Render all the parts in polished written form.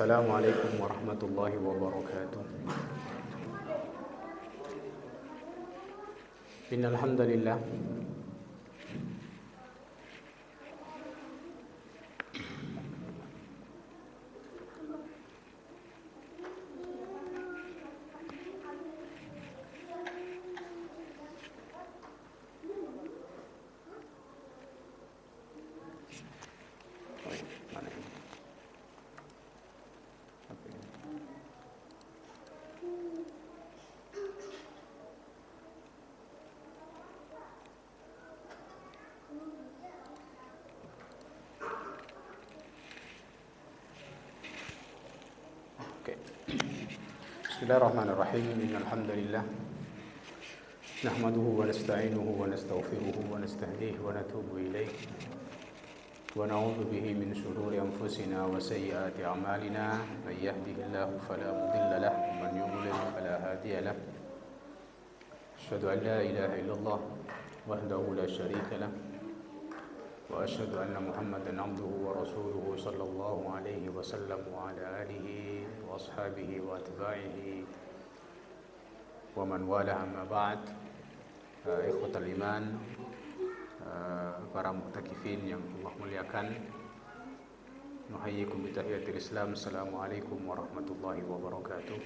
Assalamualaikum warahmatullahi wabarakatuh. Innal hamdalillah Oke. Bismillahirrahmanirrahim. Innal hamdalillah nahmaduhu wa nasta'inuhu wa nastaghfiruhu wa nastahdihi wa natubu ilaih wa na'udzu bihi min shururi anfusina wa sayyiati a'malina may yahdihillahu fala mudilla lahu wa man yudlil fala hadiya lahu. Asyhadu an la ilaha illallah wahdahu la syarika lahu wa asyhadu anna Muhammadan abduhu wa rasuluhu sallallahu alaihi wasallam wa ala alihi wa ashabihi wa atba'ihi wa man wala amma ba'd. Ikhwatal iman, para mu'takifin yang Allah muliakan, nuhayyikum bi tahiyatil Islam. Assalamualaikum warahmatullahi wabarakatuh.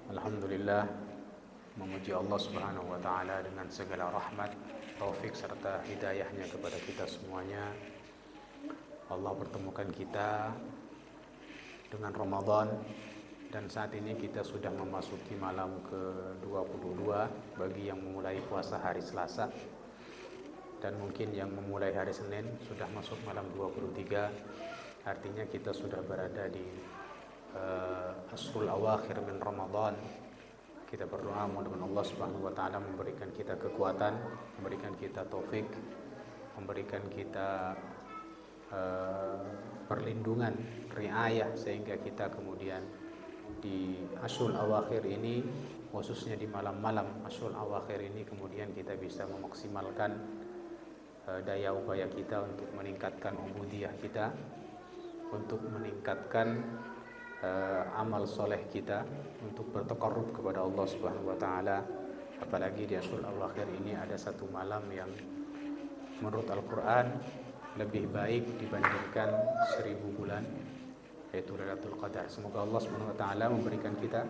Alhamdulillah, memuji Allah Subhanahu wa taala dengan segala rahmat, taufik serta hidayahnya kepada kita semuanya. Allah pertemukan kita dengan Ramadan, dan saat ini kita sudah memasuki malam ke-22 bagi yang memulai puasa hari Selasa, dan mungkin yang memulai hari Senin sudah masuk malam 23. Artinya kita sudah berada di asrul awakhir min Ramadan. Kita berdoa mudah-mudahan Allah Subhanahu wa taala memberikan kita kekuatan, memberikan kita taufik, memberikan kita perlindungan, riayah, sehingga kita kemudian di asrul awakhir ini, khususnya di malam-malam asrul awakhir ini, kemudian kita bisa memaksimalkan daya upaya kita untuk meningkatkan ubudiyah kita, untuk meningkatkan amal soleh kita, untuk bertaqarrub kepada Allah Subhanahu wa taala. Apalagi di asrul awakhir ini ada satu malam yang menurut Al-Qur'an lebih baik dibandingkan 1000 bulan, yaitu Lailatul Qadar. Semoga Allah Subhanahu wa taala memberikan kita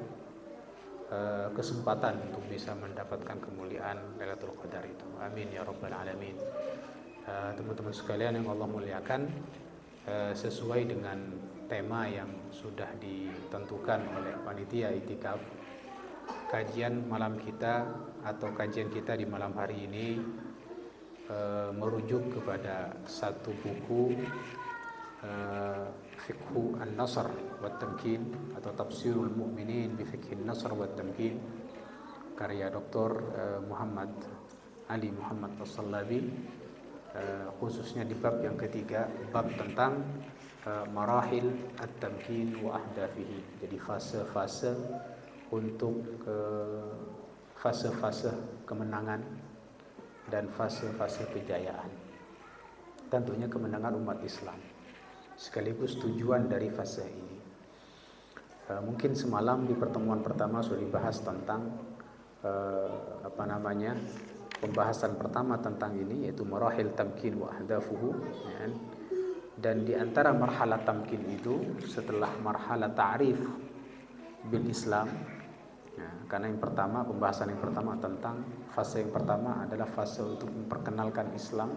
kesempatan untuk bisa mendapatkan kemuliaan Lailatul Qadar itu. Amin ya rabbal alamin. Teman-teman sekalian yang Allah muliakan, sesuai dengan tema yang sudah ditentukan oleh panitia I'tikaf, kajian malam kita atau kajian kita di malam hari ini merujuk kepada satu buku Fiqhu An-Nasr wa Tamkin atau Tafsirul Mu'minin bi Fiqhi An-Nasr wa Tamkin, karya Dr. Muhammad Ali Muhammad As-Sallabi, khususnya di bab yang ketiga, bab tentang marahil at-tamkin wa ahdafihi. Jadi fase-fase untuk fase-fase kemenangan dan fase-fase kejayaan. Tentunya kemenangan umat Islam sekaligus tujuan dari fase ini. Mungkin semalam di pertemuan pertama sudah dibahas tentang pembahasan pertama tentang ini, yaitu marahil tamkin wa ahdafuhu, ya. Dan di antara marhalah tamkin itu, setelah marhalah ta'rif bil Islam, ya, karena yang pertama, pembahasan yang pertama tentang fase yang pertama adalah fase untuk memperkenalkan Islam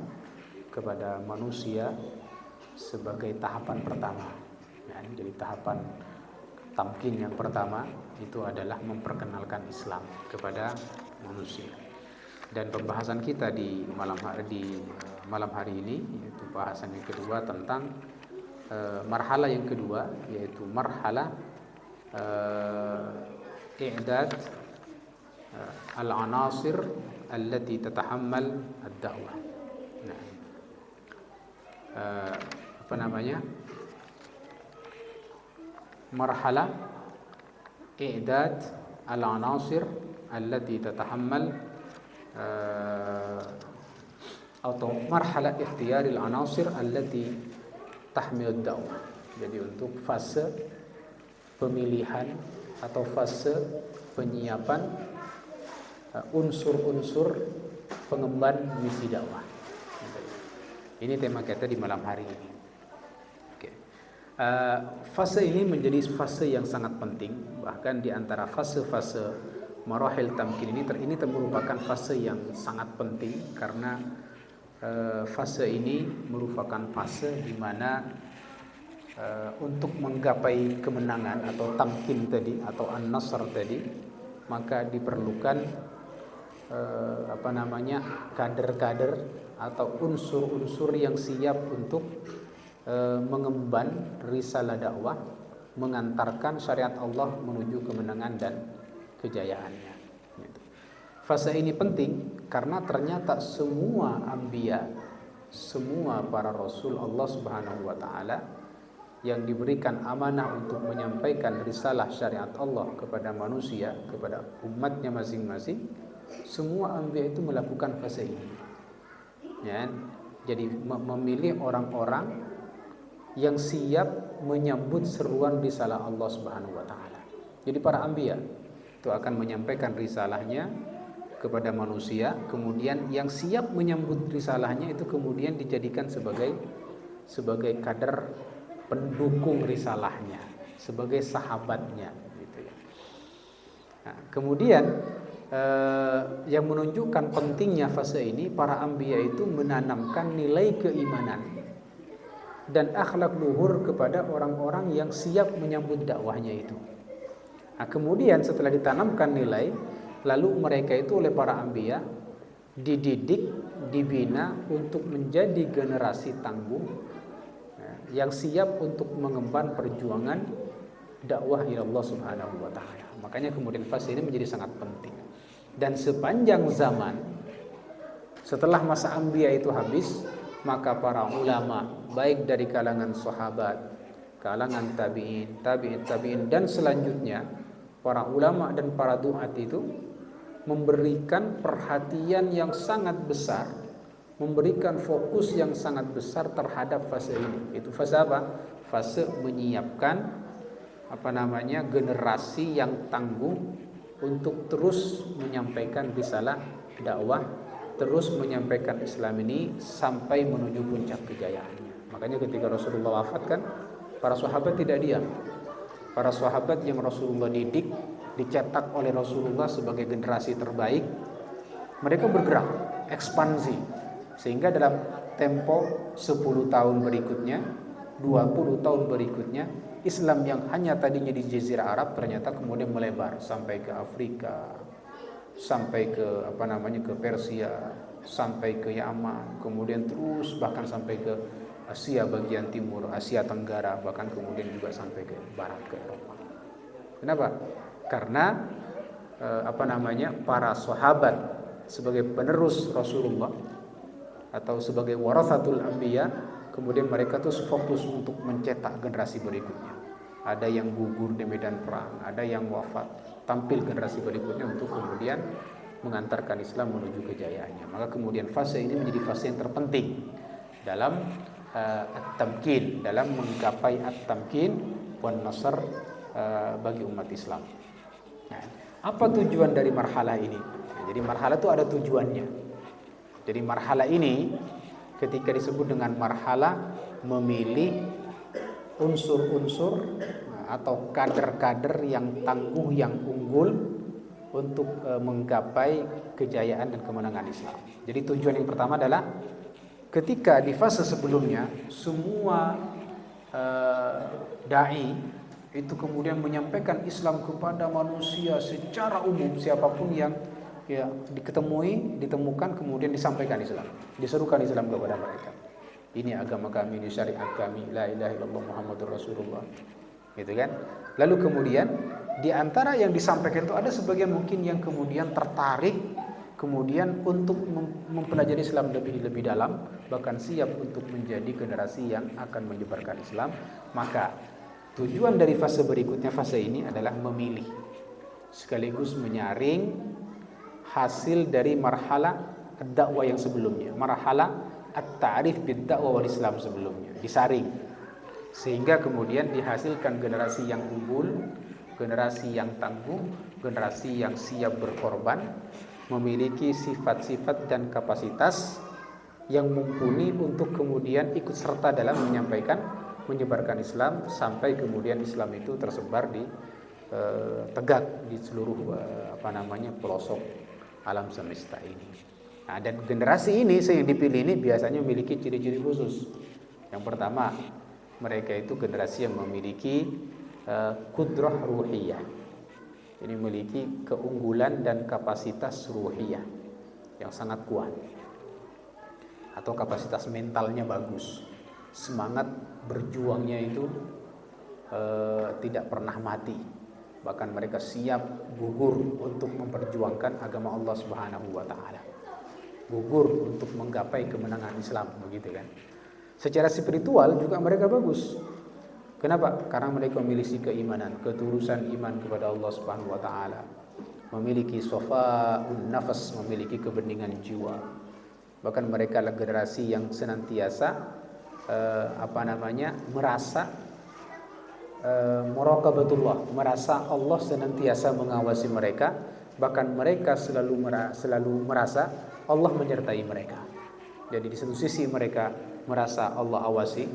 kepada manusia sebagai tahapan pertama, ya. Jadi tahapan tamkin yang pertama itu adalah memperkenalkan Islam kepada manusia. Dan pembahasan kita di malam hari ini, yaitu bahasan yang kedua tentang marhalah yang kedua, yaitu marhalah i'dad al-anasir allati tatahammal ad-da'wah. Marhalah i'dad al-anasir allati tatahammal atau marhalah ikhtiyar al-anasir allati tahmilud dakwah. Jadi untuk fase pemilihan atau fase penyiapan unsur-unsur pengemban misi dakwah. Ini tema kita di malam hari ini. Oke. Fase ini menjadi fase yang sangat penting. Bahkan di antara fase-fase marahil tamkin ini merupakan fase yang sangat penting karena fase ini merupakan fase di mana untuk menggapai kemenangan atau tamkin tadi atau an-nasr tadi, maka diperlukan kader-kader atau unsur-unsur yang siap untuk mengemban risalah dakwah, mengantarkan syariat Allah menuju kemenangan dan kejayaannya. Fase ini penting karena ternyata semua anbiya, semua para rasul Allah Subhanahu wa taala yang diberikan amanah untuk menyampaikan risalah syariat Allah kepada manusia, kepada umatnya masing-masing, semua anbiya itu melakukan fase ini. Ya, jadi memilih orang-orang yang siap menyambut seruan risalah Allah Subhanahu wa taala. Jadi para anbiya itu akan menyampaikan risalahnya kepada manusia, kemudian yang siap menyambut risalahnya itu kemudian dijadikan sebagai kader pendukung risalahnya, sebagai sahabatnya gitu ya. Nah, kemudian yang menunjukkan pentingnya fase ini, para anbiya itu menanamkan nilai keimanan dan akhlak luhur kepada orang-orang yang siap menyambut dakwahnya itu. Nah, kemudian setelah ditanamkan nilai, lalu mereka itu oleh para anbiya dididik, dibina untuk menjadi generasi tangguh yang siap untuk mengemban perjuangan dakwah ila Allah Subhanahu wa taala. Makanya kemudian fase ini menjadi sangat penting. Dan sepanjang zaman setelah masa anbiya itu habis, maka para ulama baik dari kalangan sahabat, kalangan tabi'in dan selanjutnya para ulama dan para duat itu memberikan perhatian yang sangat besar, memberikan fokus yang sangat besar terhadap fase ini. Itu fase apa? Fase menyiapkan generasi yang tangguh untuk terus menyampaikan risalah dakwah, terus menyampaikan Islam ini sampai menuju puncak kejayaannya. Makanya ketika Rasulullah wafat kan, para sahabat tidak diam. Para sahabat yang Rasulullah didik, dicetak oleh Rasulullah sebagai generasi terbaik, mereka bergerak, ekspansi, sehingga dalam tempo 10 tahun berikutnya, 20 tahun berikutnya, Islam yang hanya tadinya di Jazirah Arab ternyata kemudian melebar sampai ke Afrika, sampai ke ke Persia, sampai ke Yaman, kemudian terus bahkan sampai ke Asia bagian timur, Asia Tenggara, bahkan kemudian juga sampai ke barat, ke Eropa. Kenapa? Karena para sahabat sebagai penerus Rasulullah atau sebagai warathatul anbiya, kemudian mereka terus fokus untuk mencetak generasi berikutnya. Ada yang gugur di medan perang, ada yang wafat, tampil generasi berikutnya untuk kemudian mengantarkan Islam menuju kejayaannya. Maka kemudian fase ini menjadi fase yang terpenting dalam at-tamkin, dalam menggapai at-tamkin wan nasr bagi umat Islam. Nah, apa tujuan dari marhalah ini? Jadi marhalah itu ada tujuannya. Jadi marhalah ini ketika disebut dengan marhalah memilih unsur-unsur atau kader-kader yang tangguh, yang unggul untuk menggapai kejayaan dan kemenangan Islam. Jadi tujuan yang pertama adalah ketika di fase sebelumnya semua dai itu kemudian menyampaikan Islam kepada manusia secara umum, siapapun yang ditemukan kemudian disampaikan Islam, diserukan Islam kepada mereka. Ini agama kami, ini syariat kami, la ilaha illallah Muhammadur Rasulullah. Gitu kan? Lalu kemudian di antara yang disampaikan itu ada sebagian mungkin yang kemudian tertarik kemudian untuk mempelajari Islam lebih dalam, bahkan siap untuk menjadi generasi yang akan menyebarkan Islam. Maka tujuan dari fase berikutnya, fase ini adalah memilih sekaligus menyaring hasil dari marhalah ad-dakwah yang sebelumnya, marhalah at-ta'rif bid-dakwah wal Islam sebelumnya, disaring. Sehingga kemudian dihasilkan generasi yang unggul, generasi yang tangguh, generasi yang siap berkorban, memiliki sifat-sifat dan kapasitas yang mumpuni untuk kemudian ikut serta dalam menyebarkan Islam sampai kemudian Islam itu tersebar di tegak di seluruh pelosok alam semesta ini. Nah, dan generasi ini yang dipilih ini biasanya memiliki ciri-ciri khusus. Yang pertama, mereka itu generasi yang memiliki qudrah ruhiyah. Ini memiliki keunggulan dan kapasitas ruhiyah yang sangat kuat. Atau kapasitas mentalnya bagus. Semangat berjuangnya itu tidak pernah mati. Bahkan mereka siap gugur untuk memperjuangkan agama Allah Subhanahu wa taala. Gugur untuk menggapai kemenangan Islam, begitu kan. Secara spiritual juga mereka bagus. Kenapa? Karena mereka memiliki keimanan, ketulusan iman kepada Allah Subhanahu wa taala. Memiliki shafa'un nafas, memiliki kebeningan jiwa. Bahkan mereka adalah generasi yang senantiasa merasa muraqabatullah, merasa Allah senantiasa mengawasi mereka, bahkan mereka selalu merasa Allah menyertai mereka. Jadi di satu sisi mereka merasa Allah awasi,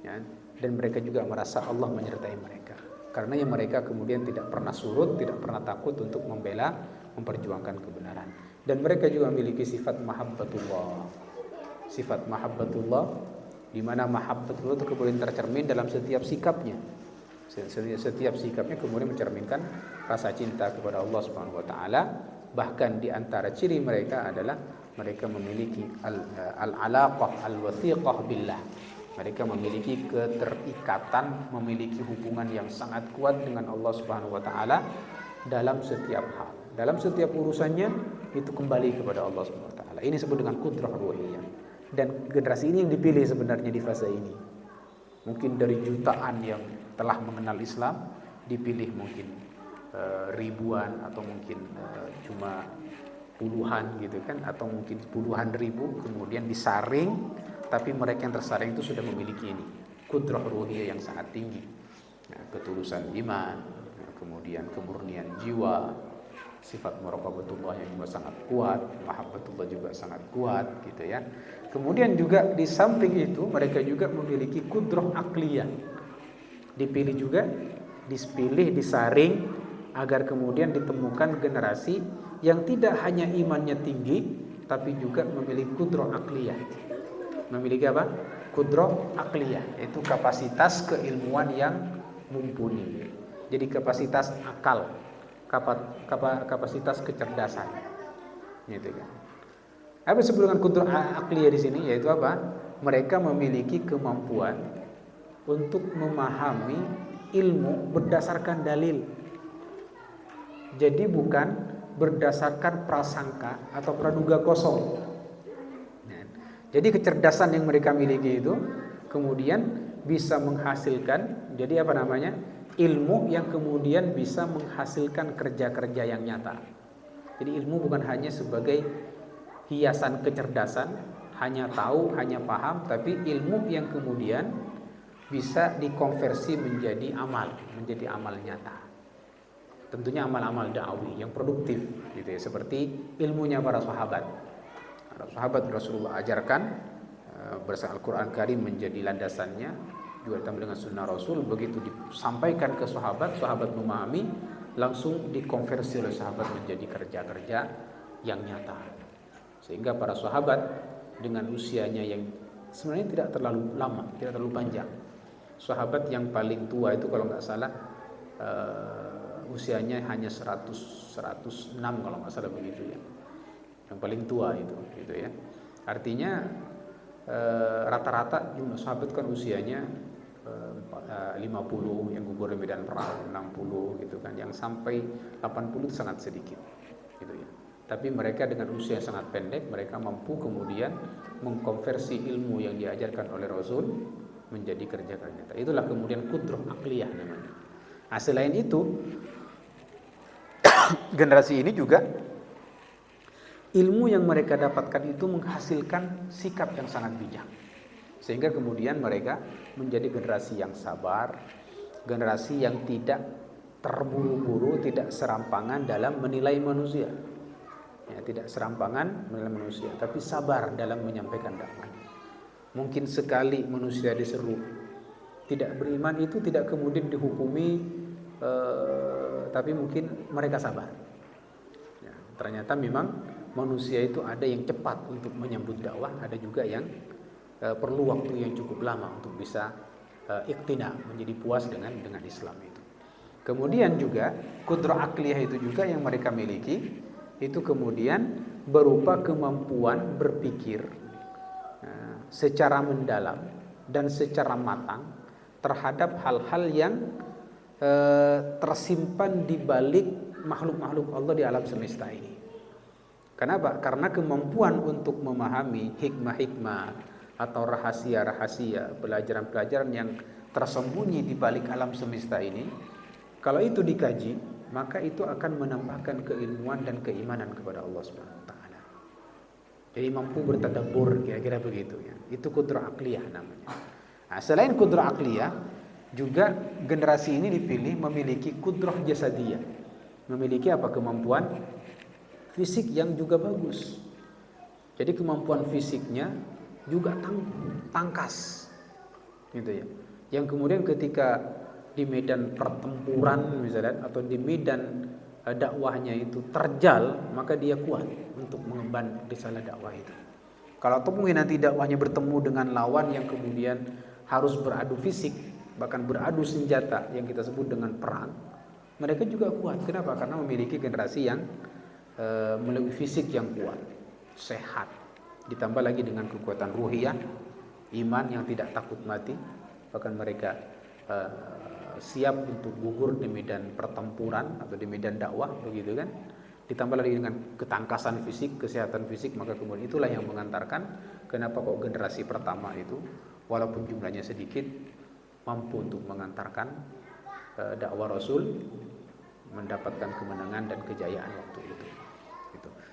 ya, dan mereka juga merasa Allah menyertai mereka. Karena yang mereka kemudian tidak pernah surut, tidak pernah takut untuk membela, memperjuangkan kebenaran. Dan mereka juga memiliki sifat mahabbatullah. Sifat mahabbatullah, di mana mahabbatullah itu kemudian tercermin dalam setiap sikapnya. Setiap sikapnya kemudian mencerminkan rasa cinta kepada Allah Subhanahu wa taala. Bahkan di antara ciri mereka adalah mereka memiliki al-alaqah al-wathiqah billah. Mereka memiliki keterikatan, memiliki hubungan yang sangat kuat dengan Allah Subhanahu wa taala dalam setiap hal. Dalam setiap urusannya itu kembali kepada Allah Subhanahu wa taala. Ini disebut dengan qudrah ruhiyah. Dan generasi ini yang dipilih sebenarnya di fase ini. Mungkin dari jutaan yang telah mengenal Islam dipilih mungkin ribuan atau mungkin cuma puluhan gitu kan, atau mungkin puluhan ribu kemudian disaring, tapi mereka yang tersaring itu sudah memiliki ini qudrah ruhiyah yang sangat tinggi. Nah, ketulusan iman, kemudian kemurnian jiwa, sifat muraqabatullah yang juga sangat kuat, mahabbatullah juga sangat kuat gitu ya. Kemudian juga di samping itu mereka juga memiliki qudrah akliyah. Dipilih juga, disaring agar kemudian ditemukan generasi yang tidak hanya imannya tinggi tapi juga memiliki qudrah akliyah. Memiliki apa? Qudrah akliyah, yaitu kapasitas keilmuan yang mumpuni. Jadi kapasitas akal, kapasitas kecerdasan. Gitu kan. Apa disebut dengan qudrah akliyah di sini? Yaitu apa? Mereka memiliki kemampuan untuk memahami ilmu berdasarkan dalil. Jadi bukan berdasarkan prasangka atau praduga kosong. Jadi kecerdasan yang mereka miliki itu kemudian bisa menghasilkan, jadi ilmu yang kemudian bisa menghasilkan kerja-kerja yang nyata. Jadi ilmu bukan hanya sebagai hiasan kecerdasan, hanya tahu, hanya paham, tapi ilmu yang kemudian bisa dikonversi menjadi amal nyata. Tentunya amal-amal da'awi yang produktif gitu ya, seperti ilmunya para sahabat. Sahabat Rasulullah ajarkan berdasarkan Al-Quran Karim menjadi landasannya, juga ditambah dengan sunnah Rasul. Begitu disampaikan ke sahabat memahami, langsung dikonversi oleh sahabat menjadi kerja-kerja yang nyata. Sehingga para sahabat dengan usianya yang sebenarnya tidak terlalu lama, tidak terlalu panjang. Sahabat yang paling tua itu kalau nggak salah usianya hanya 106 kalau nggak salah begitu ya. Yang paling tua itu gitu ya. Artinya rata-rata jumlah sahabat kan usianya 50, yang gugur di medan perang 60 gitu kan, yang sampai 80 itu sangat sedikit gitu ya. Tapi mereka dengan usia yang sangat pendek, mereka mampu kemudian mengkonversi ilmu yang diajarkan oleh Rasul menjadi kerja-kerja. Itulah kemudian qudrah akliyah namanya. Nah, selain itu generasi ini juga ilmu yang mereka dapatkan itu menghasilkan sikap yang sangat bijak. Sehingga kemudian mereka menjadi generasi yang sabar, generasi yang tidak terburu-buru, tidak serampangan dalam menilai manusia. Ya, tidak serampangan menilai manusia, tapi sabar dalam menyampaikan dakwah. Mungkin sekali manusia diseru tidak beriman itu tidak kemudian dihukumi, tapi mungkin mereka sabar. Ya, ternyata memang manusia itu ada yang cepat untuk menyambut dakwah, ada juga yang perlu waktu yang cukup lama untuk bisa iktina, menjadi puas dengan Islam itu. Kemudian juga kudrah akliyah itu juga yang mereka miliki, itu kemudian berupa kemampuan berpikir secara mendalam dan secara matang terhadap hal-hal yang tersimpan di balik makhluk-makhluk Allah di alam semesta ini. Kenapa? Karena kemampuan untuk memahami hikmah-hikmah atau rahasia-rahasia, pelajaran-pelajaran yang tersembunyi di balik alam semesta ini, kalau itu dikaji, maka itu akan menambahkan keilmuan dan keimanan kepada Allah Subhanahu wa taala. Jadi mampu bertadabbur, kira-kira begitu ya. Itu kudrah akliyah namanya. Nah, selain kudrah akliyah, juga generasi ini dipilih memiliki kudrah jasadiyah. Memiliki apa? Kemampuan fisik yang juga bagus. Jadi kemampuan fisiknya juga tangkas gitu ya, yang kemudian ketika di medan pertempuran misalnya atau di medan dakwahnya itu terjal, maka dia kuat untuk mengemban risalah dakwah itu. Kalau mungkin nanti dakwahnya bertemu dengan lawan yang kemudian harus beradu fisik, bahkan beradu senjata yang kita sebut dengan perang, mereka juga kuat. Kenapa? Karena memiliki generasi yang memiliki fisik yang kuat, sehat, ditambah lagi dengan kekuatan ruhiyah, iman yang tidak takut mati, bahkan mereka siap untuk gugur di medan pertempuran atau di medan dakwah, begitu kan. Ditambah lagi dengan ketangkasan fisik, kesehatan fisik, maka kemudian itulah yang mengantarkan kenapa kok generasi pertama itu walaupun jumlahnya sedikit mampu untuk mengantarkan dakwah Rasul mendapatkan kemenangan dan kejayaan waktu itu.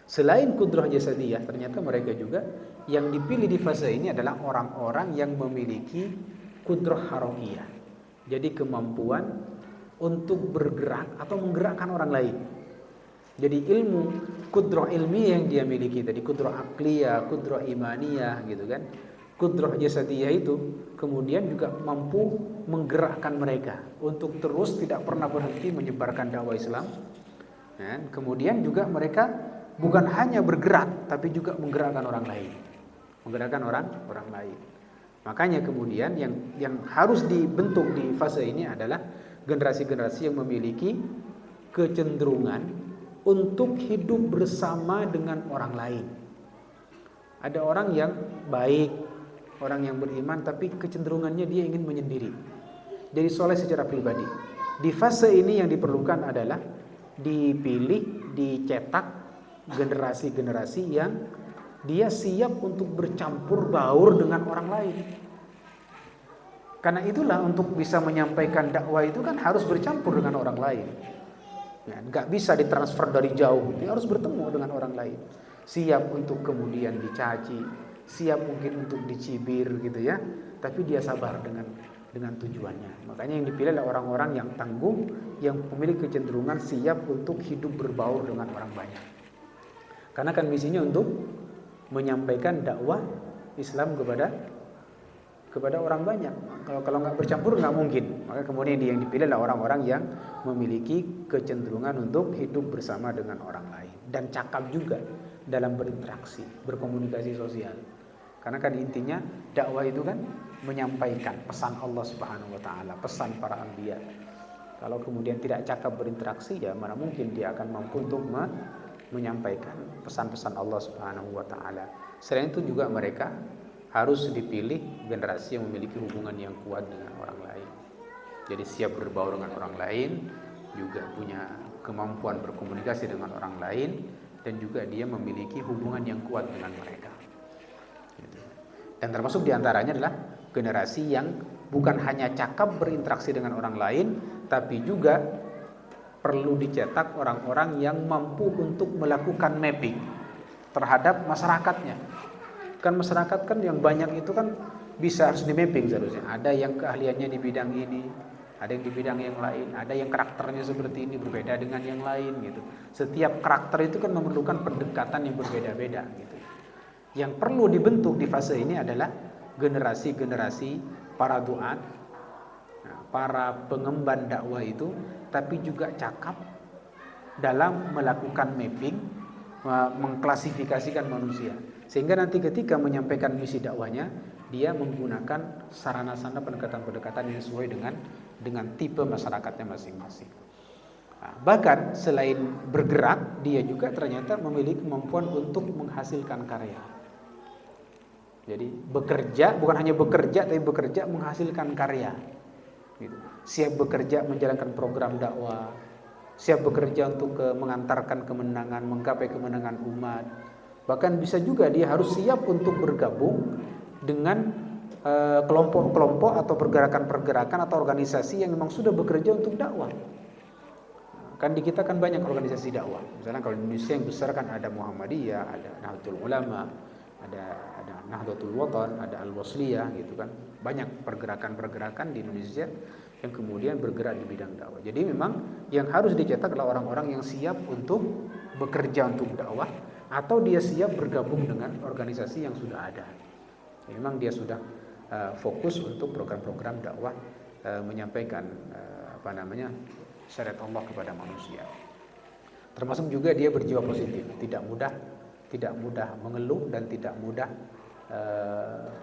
Selain kudrah jasadiyah, ternyata mereka juga yang dipilih di fase ini adalah orang-orang yang memiliki kudrah harakiyah. Jadi kemampuan untuk bergerak atau menggerakkan orang lain. Jadi ilmu kudrah ilmiah yang dia miliki tadi, kudrah akliyah, kudrah imaniyah gitu kan. Kudrah jasadiyah itu kemudian juga mampu menggerakkan mereka untuk terus tidak pernah berhenti menyebarkan dakwah Islam. Dan kemudian juga mereka bukan hanya bergerak, tapi juga menggerakkan orang lain. Menggerakkan orang lain. Makanya kemudian yang harus dibentuk di fase ini adalah generasi-generasi yang memiliki kecenderungan untuk hidup bersama dengan orang lain. Ada orang yang baik, orang yang beriman, tapi kecenderungannya dia ingin menyendiri. Jadi soleh secara pribadi. Di fase ini yang diperlukan adalah dipilih, dicetak generasi-generasi yang dia siap untuk bercampur baur dengan orang lain. Karena itulah untuk bisa menyampaikan dakwah itu kan harus bercampur dengan orang lain. Ya, nggak bisa ditransfer dari jauh, dia harus bertemu dengan orang lain. Siap untuk kemudian dicaci, siap mungkin untuk dicibir gitu ya, tapi dia sabar dengan tujuannya. Makanya yang dipilih adalah orang-orang yang tangguh, yang memiliki kecenderungan siap untuk hidup berbaur dengan orang banyak. Karena kan misinya untuk menyampaikan dakwah Islam kepada orang banyak. Kalau nggak bercampur nggak mungkin. Maka kemudian yang dipilih adalah orang-orang yang memiliki kecenderungan untuk hidup bersama dengan orang lain dan cakap juga dalam berinteraksi, berkomunikasi sosial. Karena kan intinya dakwah itu kan menyampaikan pesan Allah Subhanahu wa taala, pesan para anbiya. Kalau kemudian tidak cakap berinteraksi, ya mana mungkin dia akan mampu untuk menyampaikan pesan-pesan Allah Subhanahu wa taala. Selain itu juga mereka harus dipilih generasi yang memiliki hubungan yang kuat dengan orang lain. Jadi siap berbaur dengan orang lain, juga punya kemampuan berkomunikasi dengan orang lain, dan juga dia memiliki hubungan yang kuat dengan mereka. Dan termasuk diantaranya adalah generasi yang bukan hanya cakap berinteraksi dengan orang lain, tapi juga perlu dicetak orang-orang yang mampu untuk melakukan mapping terhadap masyarakatnya. Kan masyarakat kan yang banyak itu kan bisa harus di-mapping seharusnya. Ada yang keahliannya di bidang ini, ada yang di bidang yang lain, ada yang karakternya seperti ini berbeda dengan yang lain gitu. Setiap karakter itu kan memerlukan pendekatan yang berbeda-beda gitu. Yang perlu dibentuk di fase ini adalah generasi-generasi para duat, para pengemban dakwah itu, tapi juga cakap dalam melakukan mapping, mengklasifikasikan manusia. Sehingga nanti ketika menyampaikan misi dakwahnya, dia menggunakan sarana-sarana pendekatan-pendekatan yang sesuai dengan tipe masyarakatnya masing-masing. Nah, bahkan selain bergerak, dia juga ternyata memiliki kemampuan untuk menghasilkan karya. Jadi bekerja, bukan hanya bekerja, tapi bekerja menghasilkan karya. Gitu. Siap bekerja menjalankan program dakwah, siap bekerja untuk mengantarkan kemenangan, menggapai kemenangan umat. Bahkan bisa juga dia harus siap untuk bergabung dengan kelompok-kelompok atau pergerakan-pergerakan atau organisasi yang memang sudah bekerja untuk dakwah. Kan di kita kan banyak organisasi dakwah. Misalnya kalau di Indonesia yang besar kan ada Muhammadiyah, ada Nahdlatul Ulama, ada Nahdlatul Watan, ada Al-Wasliyah gitu kan. Banyak pergerakan-pergerakan di Indonesia yang kemudian bergerak di bidang dakwah. Jadi memang yang harus dicetak adalah orang-orang yang siap untuk bekerja untuk dakwah atau dia siap bergabung dengan organisasi yang sudah ada. Memang dia sudah fokus untuk program-program dakwah, menyampaikan syariat Allah kepada manusia. Termasuk juga dia berjiwa positif, tidak mudah mengeluh dan tidak mudah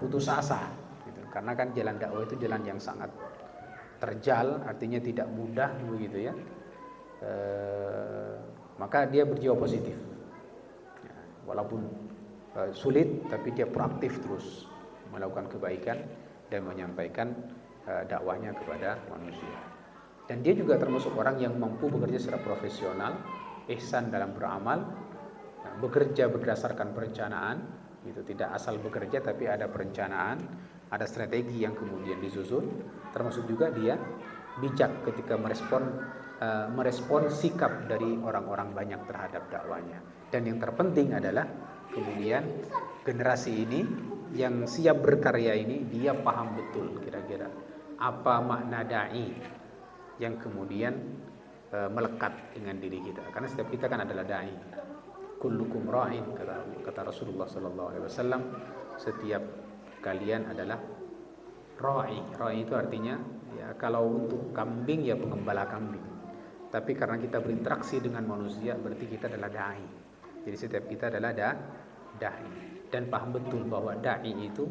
putus asa gitu. Karena kan jalan dakwah itu jalan yang sangat terjal, artinya tidak mudah begitu ya. Maka dia berjiwa positif ya, walaupun sulit, tapi dia proaktif terus melakukan kebaikan dan menyampaikan dakwahnya kepada manusia. Dan dia juga termasuk orang yang mampu bekerja secara profesional, ihsan dalam beramal, bekerja berdasarkan perencanaan, gitu. Tidak asal bekerja tapi ada perencanaan, ada strategi yang kemudian disusun. Termasuk juga dia bijak ketika merespon sikap dari orang-orang banyak terhadap dakwanya. Dan yang terpenting adalah kemudian generasi ini yang siap berkarya ini, dia paham betul kira-kira apa makna dai yang kemudian melekat dengan diri kita. Karena setiap kita kan adalah dai. Kullukum ra'in, kata Rasulullah sallallahu alaihi wasallam, setiap kalian adalah ra'i. Ra'i itu artinya ya kalau untuk kambing ya pengembala kambing. Tapi karena kita berinteraksi dengan manusia berarti kita adalah dai. Jadi setiap kita adalah dai. Dan paham betul bahwa dai itu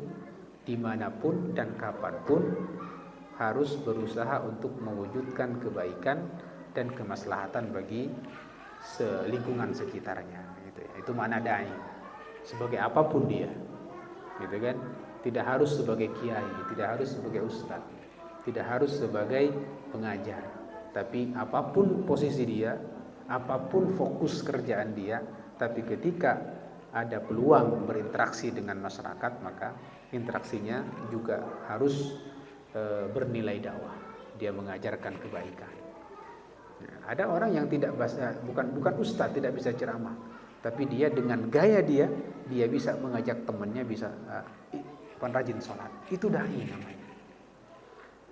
dimanapun dan kapanpun harus berusaha untuk mewujudkan kebaikan dan kemaslahatan bagi lingkungan sekitarnya gitu ya. Itu makna dai. Sebagai apapun dia. Gitu kan? Tidak harus sebagai kiai, tidak harus sebagai ustadz, tidak harus sebagai pengajar. Tapi apapun posisi dia, apapun fokus kerjaan dia, tapi ketika ada peluang berinteraksi dengan masyarakat, maka interaksinya juga harus bernilai dakwah. Dia mengajarkan kebaikan. Ada orang yang tidak bukan ustaz, tidak bisa ceramah, tapi dia dengan gaya dia bisa mengajak temannya bisa rajin sholat. Itu dai namanya.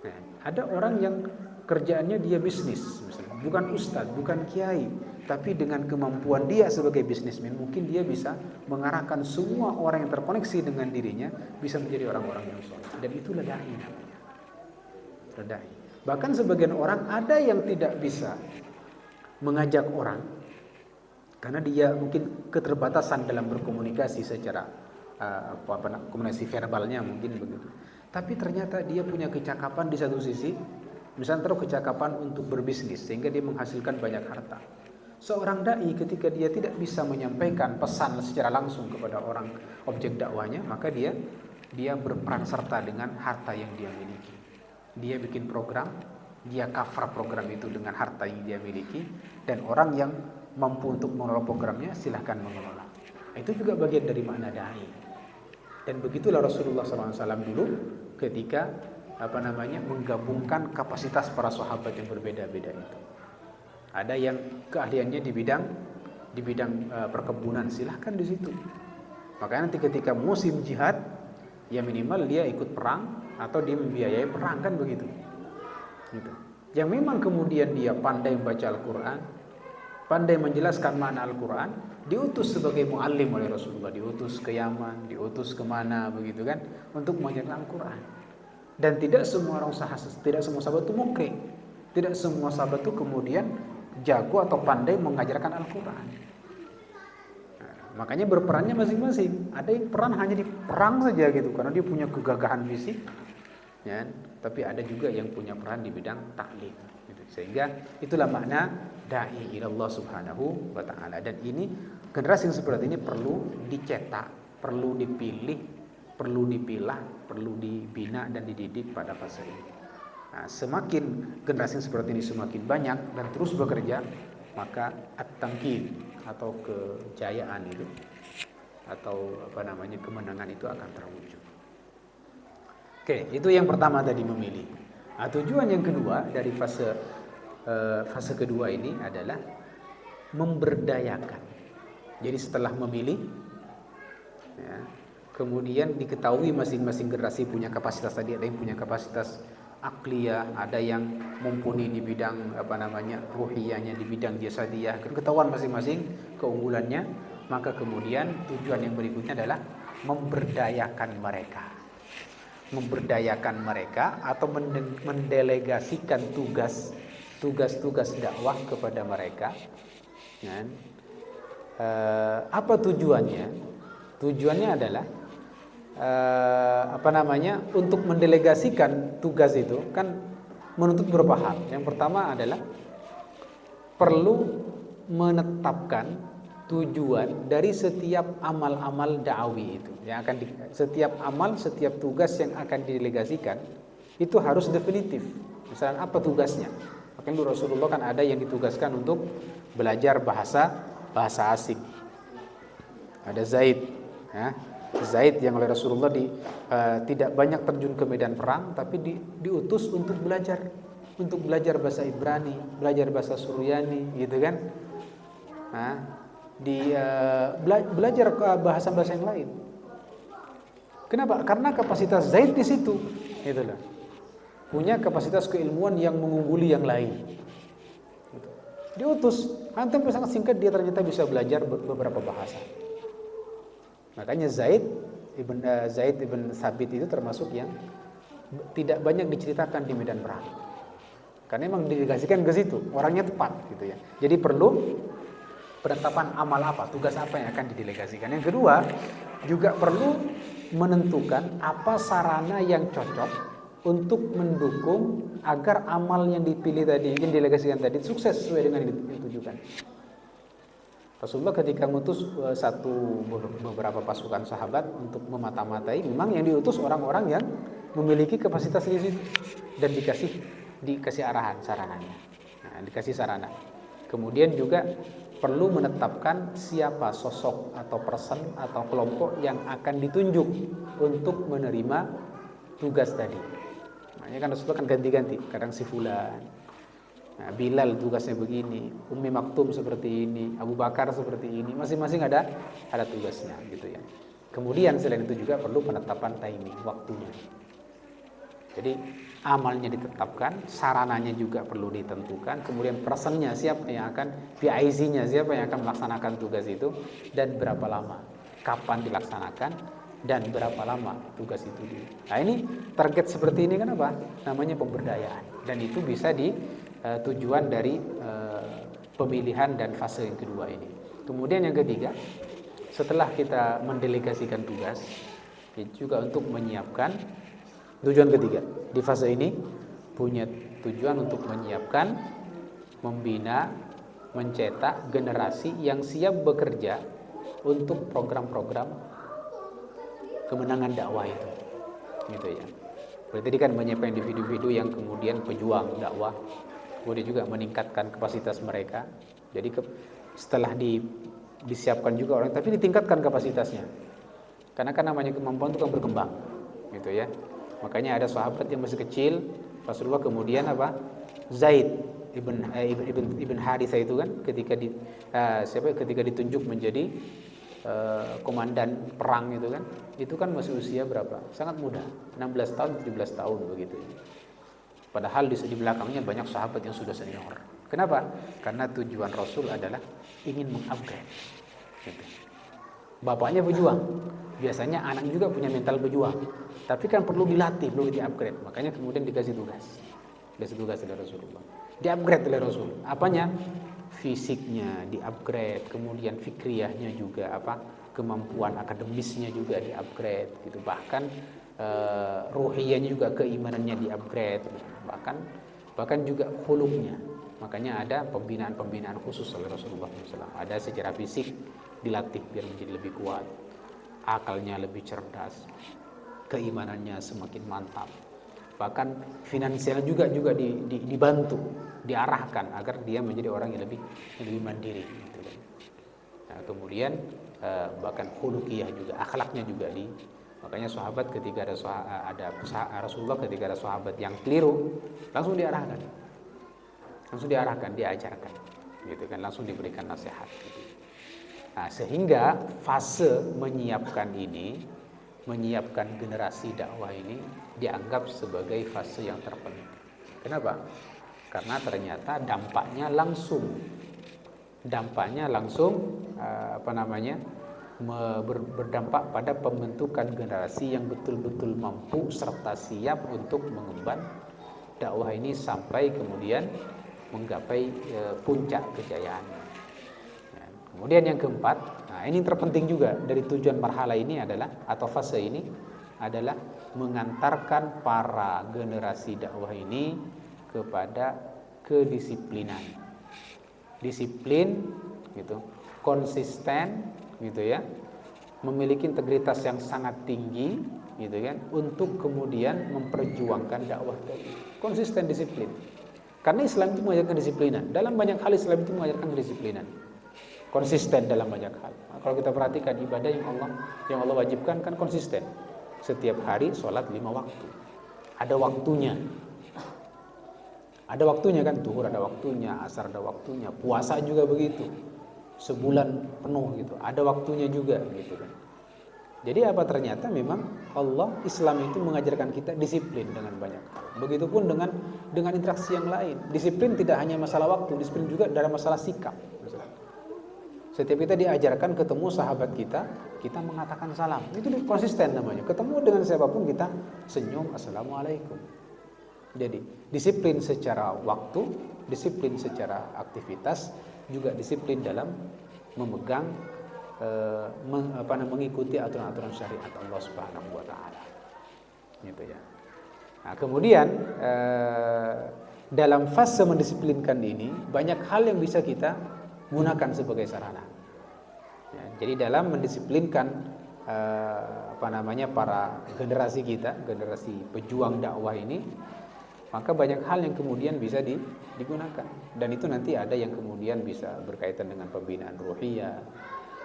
Nah, ada orang yang kerjaannya dia bisnis, misalnya bukan ustaz, bukan kiai, tapi dengan kemampuan dia sebagai bisnismen mungkin dia bisa mengarahkan semua orang yang terkoneksi dengan dirinya bisa menjadi orang-orang yang sholat. Dan itulah dai namanya. Dai. Bahkan sebagian orang ada yang tidak bisa mengajak orang karena dia mungkin keterbatasan dalam berkomunikasi secara komunikasi verbalnya mungkin begitu. Tapi ternyata dia punya kecakapan di satu sisi, misalnya terus kecakapan untuk berbisnis sehingga dia menghasilkan banyak harta. Seorang dai ketika dia tidak bisa menyampaikan pesan secara langsung kepada orang objek dakwahnya, maka dia berperan serta dengan harta yang dia miliki. Dia bikin program, dia cover program itu dengan harta yang dia miliki, dan orang yang mampu untuk mengelola programnya silahkan mengelola. Itu juga bagian dari makna dai. Dan begitulah Rasulullah SAW dulu ketika menggabungkan kapasitas para sahabat yang berbeda-beda itu. Ada yang keahliannya di bidang perkebunan, silahkan di situ. Makanya nanti ketika musim jihad Ya minimal dia ikut perang atau dia membiayai perang, kan begitu. Gitu. Yang memang kemudian dia pandai membaca Al-Quran, pandai menjelaskan makna Al-Quran, diutus sebagai muallim oleh Rasulullah, diutus ke Yaman, diutus kemana begitu kan, untuk mengajarkan Al-Quran. Dan tidak semua orang tidak semua sahabat itu mukri, tidak semua sahabat itu kemudian jago atau pandai mengajarkan Al-Quran. Makanya berperannya masing-masing. Ada yang peran hanya di perang saja gitu, karena dia punya kegagahan fisik, ya. Tapi ada juga yang punya peran di bidang taklim. Gitu. Sehingga itulah makna dai ilallah subhanahu wa ta'ala. Dan ini generasi yang seperti ini perlu dicetak, perlu dipilih, perlu dipilah, perlu dibina dan dididik pada fase ini. Nah, semakin generasi yang seperti ini semakin banyak dan terus bekerja, maka at-tamkin atau kejayaan itu atau kemenangan itu akan terwujud. Oke, itu yang pertama tadi, memilih. Nah, tujuan yang kedua dari fase kedua ini adalah memberdayakan. Jadi setelah memilih, ya, kemudian diketahui masing-masing generasi punya kapasitas tadi. Ada yang punya kapasitas akliyah, ada yang mumpuni di bidang ruhiyahnya, di bidang jasadiyah, ketahuan masing-masing keunggulannya. Maka kemudian tujuan yang berikutnya adalah memberdayakan mereka atau mendelegasikan tugas-tugas dakwah kepada mereka. Dan apa tujuannya? Tujuannya adalah untuk mendelegasikan tugas itu kan menuntut beberapa hal. Yang pertama adalah perlu menetapkan tujuan dari setiap amal-amal da'awi itu yang akan setiap amal, setiap tugas yang akan didelegasikan itu harus definitif. Misalnya apa tugasnya? Makanya Rasulullah kan ada yang ditugaskan untuk belajar bahasa asing. Ada Zaid, ya. Zaid yang oleh Rasulullah tidak banyak terjun ke medan perang, tapi diutus untuk belajar bahasa Ibrani, belajar bahasa Suryani, gitu kan? Nah, belajar bahasa-bahasa yang lain. Kenapa? Karena kapasitas Zaid di situ, gitu loh. Punya kapasitas keilmuan yang mengungguli yang lain. Gitu. Diutus, antum sangat singkat dia ternyata bisa belajar beberapa bahasa. Makanya Zaid ibn Thabit itu termasuk yang tidak banyak diceritakan di medan perang. Karena memang didelegasikan ke situ, orangnya tepat, gitu ya. Jadi perlu penetapan amal apa, tugas apa yang akan didelegasikan. Yang kedua, juga perlu menentukan apa sarana yang cocok untuk mendukung agar amal yang dipilih tadi, yang didelegasikan tadi sukses sesuai dengan yang ditujukan. Rasulullah ketika mengutus beberapa pasukan sahabat untuk memata-matai, memang yang diutus orang-orang yang memiliki kapasitas di situ dan dikasih arahan sarananya. Nah, dikasih sarana. Kemudian juga perlu menetapkan siapa sosok atau person atau kelompok yang akan ditunjuk untuk menerima tugas tadi. Makanya kan Rasulullah kan ganti-ganti, kadang si fulan, nah, Bilal tugasnya begini, Ummi Maktum seperti ini, Abu Bakar seperti ini, masing-masing ada tugasnya, gitu ya. Kemudian selain itu juga perlu penetapan timing, waktunya. Jadi amalnya ditetapkan, sarananya juga perlu ditentukan, kemudian personnya siapa yang akan, PIC-nya siapa yang akan melaksanakan tugas itu, dan berapa lama, kapan dilaksanakan, dan berapa lama tugas itu. Nah, ini target seperti ini kan apa? Namanya pemberdayaan, dan itu bisa tujuan dari pemilihan dan fase yang kedua ini. Kemudian yang ketiga, setelah kita mendelegasikan tugas, juga untuk menyiapkan tujuan ketiga di fase ini punya tujuan untuk menyiapkan, membina, mencetak generasi yang siap bekerja untuk program-program kemenangan dakwah itu, gitu ya. Berarti tadi kan menyiapkan individu-individu yang kemudian pejuang dakwah, kemudian juga meningkatkan kapasitas mereka. Jadi setelah disiapkan juga orang, tapi ditingkatkan kapasitasnya. Karena kan namanya kemampuan itu kan berkembang, gitu ya. Makanya ada sahabat yang masih kecil, Rasulullah kemudian Zaid ibn Harithah itu kan ketika ditunjuk menjadi komandan perang itu kan masih usia berapa? Sangat muda, 16 tahun, 17 tahun begitu. Padahal di belakangnya banyak sahabat yang sudah senior. Kenapa? Karena tujuan Rasul adalah ingin mengupgrade. Gitu. Bapaknya berjuang, biasanya anak juga punya mental berjuang, tapi kan perlu dilatih, perlu di-upgrade. Makanya kemudian dikasih tugas oleh Rasulullah. Di-upgrade oleh Rasul. Apanya? Fisiknya di-upgrade, kemudian fikriyahnya juga kemampuan akademisnya juga di-upgrade gitu. Bahkan ruhiyahnya juga, keimanannya di-upgrade, bahkan juga khuluqnya. Makanya ada pembinaan khusus oleh Rasulullah SAW. Ada secara fisik dilatih biar menjadi lebih kuat, akalnya lebih cerdas, keimanannya semakin mantap. Bahkan finansial juga dibantu, diarahkan agar dia menjadi orang yang lebih mandiri gitu kan. Nah, kemudian bahkan khuluqiyah juga, akhlaknya juga makanya sahabat ketika ada Rasulullah ketika ada sahabat yang keliru, langsung diarahkan, diajarkan gitu kan, langsung diberikan nasihat gitu. Nah, sehingga fase menyiapkan generasi dakwah ini dianggap sebagai fase yang terpenting. Kenapa? Karena ternyata dampaknya langsung berdampak pada pembentukan generasi yang betul-betul mampu serta siap untuk mengemban dakwah ini sampai kemudian menggapai puncak kejayaan. Kemudian yang keempat, nah ini terpenting juga dari tujuan marhala ini atau fase ini adalah mengantarkan para generasi dakwah ini kepada kedisiplinan. Disiplin gitu, konsisten gitu ya, memiliki integritas yang sangat tinggi gitu kan, untuk kemudian memperjuangkan dakwah tadi. Konsisten, disiplin. Karena Islam itu mengajarkan disiplinan. Dalam banyak hal Islam itu mengajarkan kedisiplinan. Konsisten dalam banyak hal. Nah, kalau kita perhatikan ibadah yang Allah wajibkan kan konsisten. Setiap hari sholat 5 waktu. Ada waktunya. Ada waktunya kan, zuhur ada waktunya, asar ada waktunya, puasa juga begitu. Sebulan penuh gitu. Ada waktunya juga gitu kan. Jadi ternyata memang Islam itu mengajarkan kita disiplin dengan banyak hal. Begitupun dengan interaksi yang lain. Disiplin tidak hanya masalah waktu, disiplin juga dalam masalah sikap. Setiap kita diajarkan ketemu sahabat kita mengatakan salam. Itu konsisten namanya. Ketemu dengan siapapun kita senyum, assalamualaikum. Jadi disiplin secara waktu, disiplin secara aktivitas, juga disiplin dalam memegang mengikuti aturan-aturan syariat Allah Subhanahu wa taala. Gitu ya. Nah, kemudian dalam fase mendisiplinkan ini banyak hal yang bisa kita gunakan sebagai sarana. Ya, jadi dalam mendisiplinkan para generasi kita, generasi pejuang dakwah ini, maka banyak hal yang kemudian bisa digunakan. Dan itu nanti ada yang kemudian bisa berkaitan dengan pembinaan ruhiyah,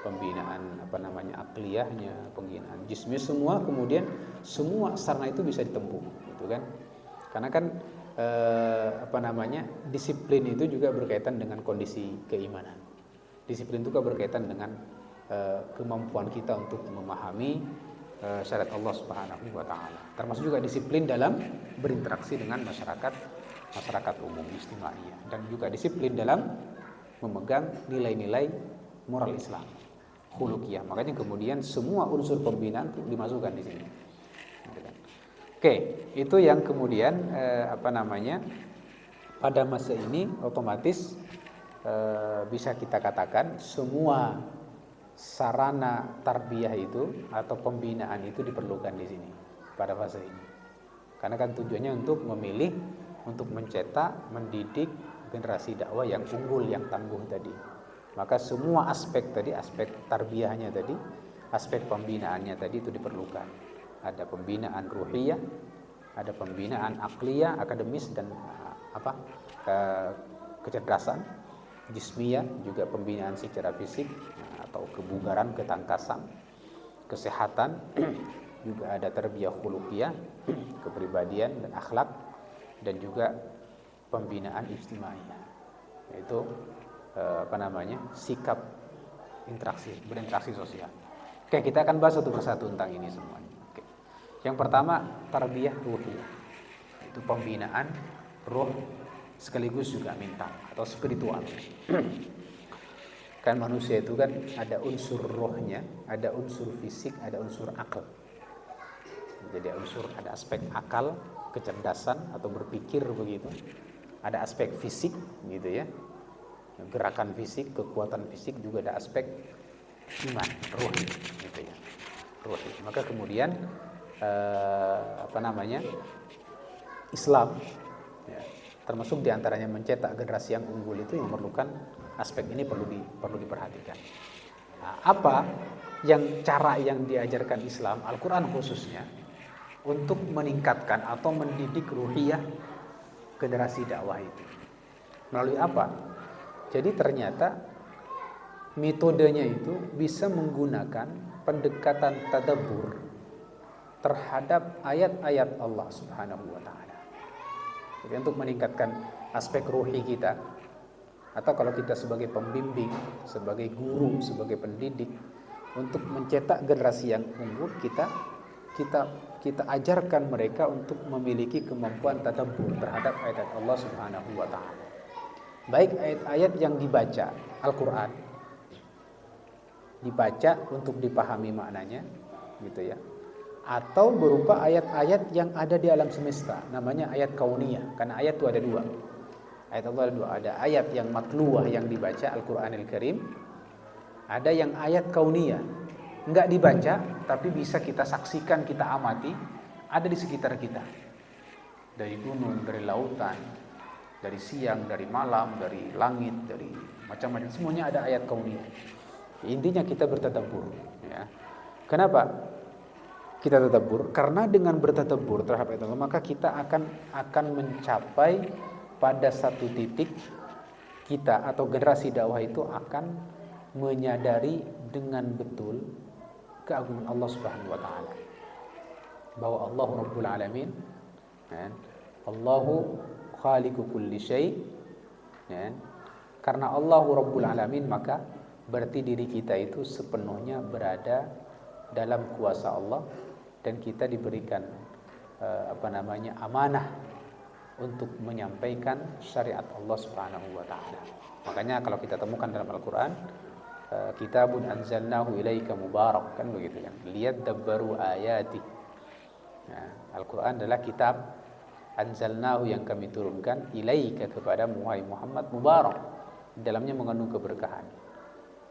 pembinaan akliyahnya, pembinaan jismi, semua sarana itu bisa ditempuh, gitu kan? Karena kan disiplin itu juga berkaitan dengan kondisi keimanan. Disiplin itu juga berkaitan dengan kemampuan kita untuk memahami syariat Allah Subhanahu wa taala. Termasuk juga disiplin dalam berinteraksi dengan masyarakat umum istimaiyah, dan juga disiplin dalam memegang nilai-nilai moral Islam, khuluqiyah. Makanya kemudian semua unsur pembinaan itu dimasukkan di sini. Oke, itu yang kemudian pada masa ini otomatis bisa kita katakan semua sarana tarbiyah itu atau pembinaan itu diperlukan di sini pada fase ini. Karena kan tujuannya untuk memilih, untuk mencetak, mendidik generasi dakwah yang unggul, yang tangguh tadi. Maka semua aspek tadi, aspek tarbiyahnya tadi, aspek pembinaannya tadi itu diperlukan. Ada pembinaan ruhiyah, ada pembinaan akliyah, akademis, dan kecerdasan, jismiyah, juga pembinaan secara fisik atau kebugaran, ketangkasan, kesehatan, juga ada tarbiyah khuluqiyah, kepribadian dan akhlak, dan juga pembinaan ijtimaiyah, yaitu sikap berinteraksi sosial. Oke, kita akan bahas satu persatu tentang ini semuanya. Oke. Yang pertama, tarbiyah ruhiyah. Itu pembinaan ruh sekaligus juga mental atau spiritual. Kan manusia itu kan ada unsur rohnya, ada unsur fisik, ada unsur akal. Jadi ada aspek akal, kecerdasan atau berpikir begitu. Ada aspek fisik gitu ya. Gerakan fisik, kekuatan fisik, juga ada aspek iman, ruhi gitu ya. Ruhi. Maka kemudian Islam ya, termasuk diantaranya mencetak generasi yang unggul itu yang memerlukan aspek ini perlu diperhatikan. Nah, apa yang cara yang diajarkan Islam, Al-Quran khususnya, untuk meningkatkan atau mendidik ruhiyah generasi dakwah itu? Melalui apa? Jadi ternyata metodenya itu bisa menggunakan pendekatan tadabbur terhadap ayat-ayat Allah Subhanahu wa taala. Jadi untuk meningkatkan aspek ruhi kita, atau kalau kita sebagai pembimbing, sebagai guru, sebagai pendidik, untuk mencetak generasi yang unggul, kita ajarkan mereka untuk memiliki kemampuan tadabbur terhadap ayat Allah Subhanahu wa taala. Baik ayat-ayat yang dibaca Al-Qur'an, dibaca untuk dipahami maknanya gitu ya, atau berupa ayat-ayat yang ada di alam semesta, namanya ayat kauniyah. Karena ayat itu ada dua. Ayat Allah ada dua. Ada ayat yang matluwah yang dibaca Al-Qur'anil Karim, ada yang ayat kauniyah, enggak dibaca tapi bisa kita saksikan, kita amati, ada di sekitar kita. Dari gunung, dari lautan, dari siang, dari malam, dari langit, dari macam-macam, semuanya ada ayat kauniyah. Intinya kita bertadabbur ya. Kenapa kita tadabbur? Karena dengan bertadabbur terhadap ayat Allah, maka kita akan mencapai pada satu titik kita atau generasi dakwah itu akan menyadari dengan betul keagungan Allah Subhanahu wa taala. Bahwa Allah Rabbul Alamin, Allahu khaliqu kulli syai'. Karena Allah Rabbul Alamin, maka berarti diri kita itu sepenuhnya berada dalam kuasa Allah, dan kita diberikan amanah untuk menyampaikan syariat Allah Subhanahu wa taala. Makanya kalau kita temukan dalam Al-Qur'an, kitabun anzalnahu ilaika mubarak, kan begitu kan, liyadabbaru ayati. Nah, Al-Qur'an adalah kitab anzalnahu yang kami turunkan ilaika kepada Muhammad, mubarak, di dalamnya mengandung keberkahan.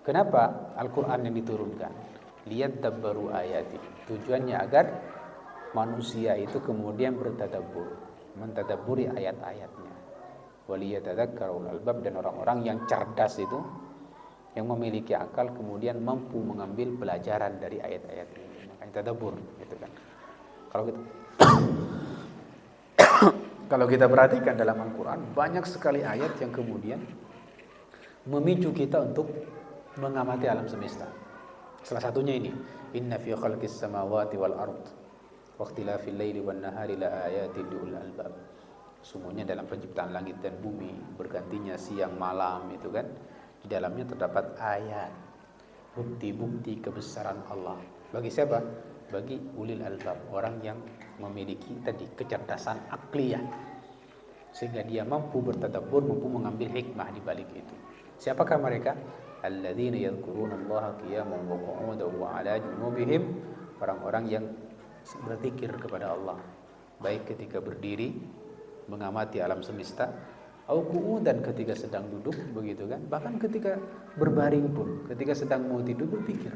Kenapa Al-Qur'an yang diturunkan? Liyadabbaru ayati. Tujuannya agar manusia itu kemudian bertadabbur, mentadabburi ayat-ayatnya. Waliyatadzakkarul albab, dan orang-orang yang cerdas itu, yang memiliki akal, kemudian mampu mengambil pelajaran dari ayat-ayat ini. Makanya tadabbur gitu kan. Kalau kita perhatikan dalam Al-Qur'an, banyak sekali ayat yang kemudian memicu kita untuk mengamati alam semesta. Salah satunya ini, inna fi khalqis samawati wal ard wa ikhtilafil laili wan nahari la ayatin liul albab. Sungguhnya dalam penciptaan langit dan bumi, bergantinya siang malam itu kan, di dalamnya terdapat ayat, bukti-bukti kebesaran Allah. Bagi siapa? Bagi ulil albab, orang yang memiliki tadi kecerdasan akliyah, sehingga dia mampu bertadabbur, mampu mengambil hikmah di balik itu. Siapakah mereka? Alladzina yadhkurunallaha qiyaman wa qu'udan wa 'ala junubihim, orang-orang yang berzikir kepada Allah baik ketika berdiri mengamati alam semesta, au qu'udan ketika sedang duduk begitu kan, bahkan ketika berbaring pun, ketika sedang mau tidur berpikir.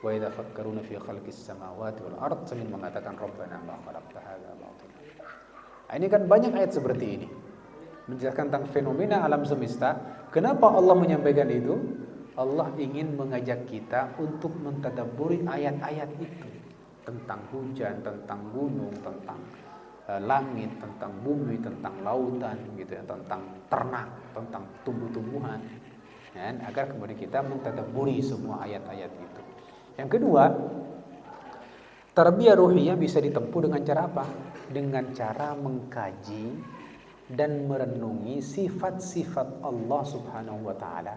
Wa idza fakkaruna fi khalqis samawati wal ard, sambil mengatakan rabbana ma khalaqta hadza batila. Ini kan banyak ayat seperti ini menjelaskan tentang fenomena alam semesta. Kenapa Allah menyampaikan itu? Allah ingin mengajak kita untuk mentadabburi ayat-ayat itu, tentang hujan, tentang gunung, tentang langit, tentang bumi, tentang lautan gitu ya, tentang ternak, tentang tumbuh-tumbuhan, ya, agar kemudian kita mentadabburi semua ayat-ayat itu. Yang kedua, tarbiyah ruhiyah bisa ditempuh dengan cara apa? Dengan cara mengkaji dan merenungi sifat-sifat Allah Subhanahu wa taala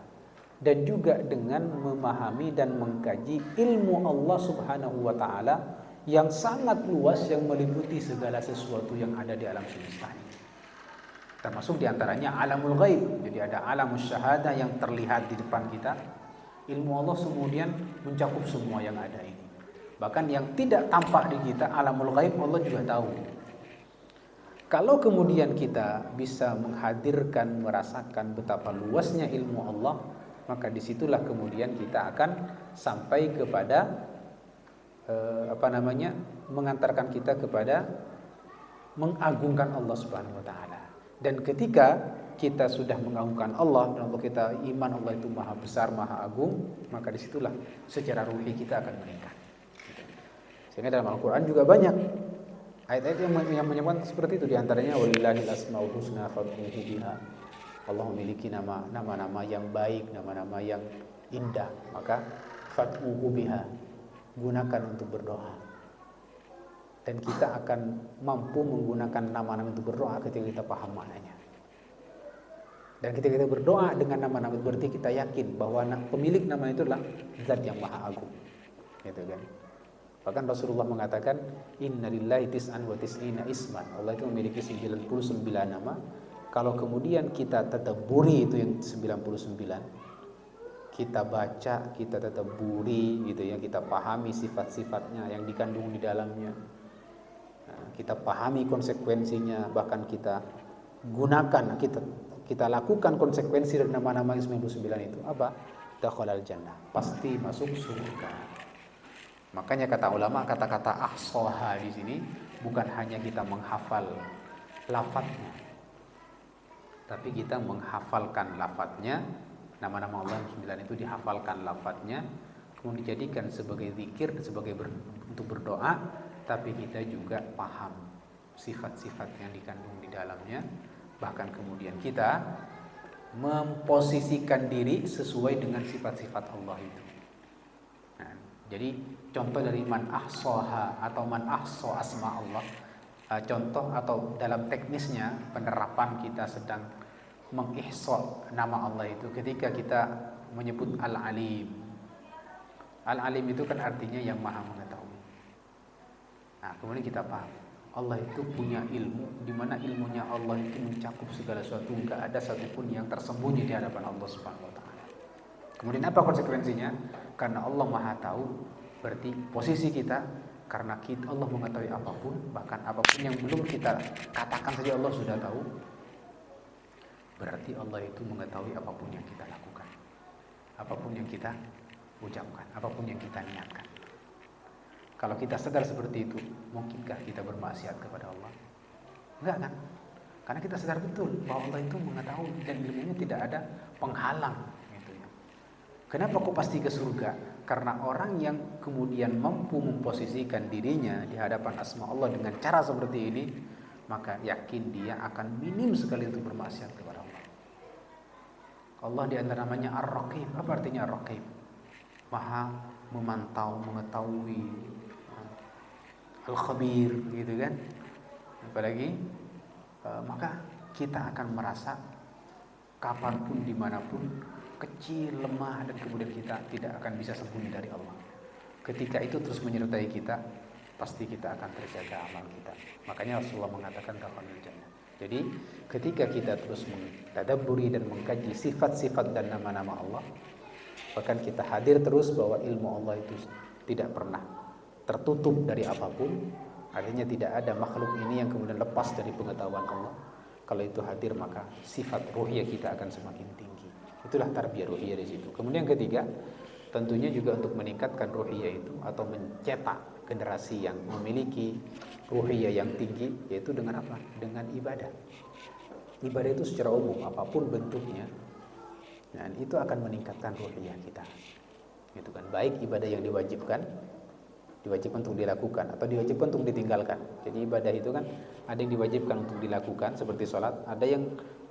dan juga dengan memahami dan mengkaji ilmu Allah Subhanahu wa taala yang sangat luas, yang meliputi segala sesuatu yang ada di alam semesta ini. Termasuk diantaranya alamul ghaib. Jadi ada alamus syahadah yang terlihat di depan kita. Ilmu Allah kemudian mencakup semua yang ada ini. Bahkan yang tidak tampak di kita, alamul ghaib, Allah juga tahu. Kalau kemudian kita bisa menghadirkan, merasakan betapa luasnya ilmu Allah, maka disitulah kemudian kita akan sampai kepada mengantarkan kita kepada mengagungkan Allah Subhanahu wa taala. Dan ketika kita sudah mengagungkan Allah dan Allah kita iman Allah itu maha besar, maha agung, maka disitulah secara ruhi kita akan meningkat. Sehingga dalam Al-Quran juga banyak ayat-ayat yang menyebutkan seperti itu. Diantaranya walillahil asmaul husna fad'uhu biha. Allah memiliki nama-nama yang baik, nama-nama yang indah, maka fad'uhu biha, gunakan untuk berdoa. Dan kita akan mampu menggunakan nama-nama untuk berdoa ketika kita paham maknanya. Dan ketika kita berdoa dengan nama-nama itu, berarti kita yakin bahwa pemilik nama itu adalah zat yang maha agung, gitu kan. Bahkan Rasulullah mengatakan inna lillahi tis'an wa tis'ina isman. Allah itu memiliki 99 nama. Kalau kemudian kita tadabburi itu yang 99, kita baca, kita tadabburi gitu ya, kita pahami sifat-sifatnya yang dikandung di dalamnya. Kita pahami konsekuensinya, bahkan kita gunakan, kita lakukan konsekuensi dari nama-nama 99 itu apa? Dakhalal jannah, pasti masuk surga. Makanya kata ulama, kata-kata ahsaha di sini bukan hanya kita menghafal lafadznya, tapi kita menghafalkan lafadznya. Nama-nama Allah 9 itu dihafalkan lafadznya, kemudian dijadikan sebagai zikir, sebagai untuk berdoa, tapi kita juga paham sifat-sifat yang dikandung di dalamnya. Bahkan kemudian kita memposisikan diri sesuai dengan sifat-sifat Allah itu. Nah, jadi contoh dari man ahsaha atau man ahsa asma Allah, contoh atau dalam teknisnya penerapan kita sedang mengihsa nama Allah itu ketika kita menyebut Al-Alim. Al-Alim itu kan artinya yang maha mengetahui. Nah, kemudian kita paham Allah itu punya ilmu, di mana ilmunya Allah itu mencakup segala sesuatu, enggak ada satupun yang tersembunyi di hadapan Allah Subhanahu wa taala. Kemudian apa konsekuensinya? Karena Allah Maha tahu, berarti posisi kita, karena Allah mengetahui apapun, bahkan apapun yang belum kita katakan saja Allah sudah tahu. Berarti Allah itu mengetahui apapun yang kita lakukan, apapun yang kita ucapkan, apapun yang kita niatkan. Kalau kita sadar seperti itu, mungkinkah kita bermaksiat kepada Allah? Enggak kan? Karena kita sadar betul bahwa Allah itu mengetahui dan ilmunya tidak ada penghalang. Gitu ya. Kenapa kok pasti ke surga? Karena orang yang kemudian mampu memposisikan dirinya di hadapan asma Allah dengan cara seperti ini, maka yakin dia akan minim sekali untuk bermaksiat kepada Allah. Allah di antara namanya Ar-Raqib. Apa artinya Ar-Raqib? Maha memantau, mengetahui. Al-Khabir, gitu kan. Apalagi maka kita akan merasa kapanpun, dimanapun, kecil, lemah, dan kemudian kita tidak akan bisa sembunyi dari Allah. Ketika itu terus menyertai kita, pasti kita akan terjaga amal kita. Makanya Rasulullah mengatakan dakhalul jannah. Jadi ketika kita terus mentadabburi dan mengkaji sifat-sifat dan nama-nama Allah, bahkan kita hadir terus bahwa ilmu Allah itu tidak pernah tertutup dari apapun. Artinya tidak ada makhluk ini yang kemudian lepas dari pengetahuan Allah. Kalau itu hadir, maka sifat ruhiyah kita akan semakin tinggi. Itulah tarbiyah ruhiyah di situ. Kemudian ketiga, tentunya juga untuk meningkatkan ruhiyah itu atau mencetak generasi yang memiliki ruhiyah yang tinggi, yaitu dengan apa? Dengan ibadah. Ibadah itu secara umum apapun bentuknya, dan itu akan meningkatkan ruhiyah kita. Gitu kan? Baik ibadah yang diwajibkan untuk dilakukan atau diwajibkan untuk ditinggalkan. Jadi ibadah itu kan ada yang diwajibkan untuk dilakukan seperti sholat, ada yang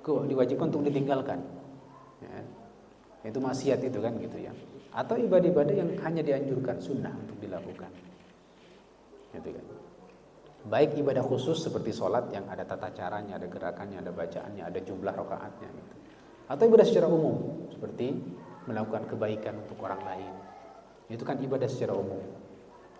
diwajibkan untuk ditinggalkan. Ya, itu maksiat itu kan gitu ya. Atau ibadah-ibadah yang hanya dianjurkan, sunnah untuk dilakukan. Gitu kan. Baik ibadah khusus seperti sholat yang ada tata caranya, ada gerakannya, ada bacaannya, ada jumlah rakaatnya gitu. Atau ibadah secara umum seperti melakukan kebaikan untuk orang lain. Itu kan ibadah secara umum.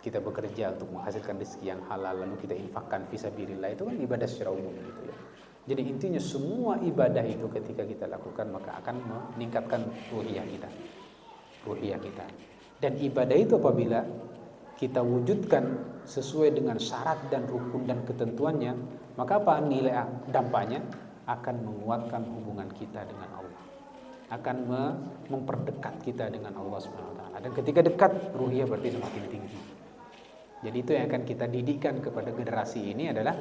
Kita bekerja untuk menghasilkan rezeki yang halal, lalu kita infakkan fisabilillah, itu kan ibadah secara umum gitu ya. Jadi intinya semua ibadah itu ketika kita lakukan maka akan meningkatkan ruhiyah kita. Dan ibadah itu apabila kita wujudkan sesuai dengan syarat dan rukun dan ketentuannya, maka apa nilai dampaknya? Akan menguatkan hubungan kita dengan Allah, akan memperdekat kita dengan Allah Subhanahu wa taala. Dan ketika dekat, ruhiyah berarti semakin tinggi. Jadi itu yang akan kita didikkan kepada generasi ini adalah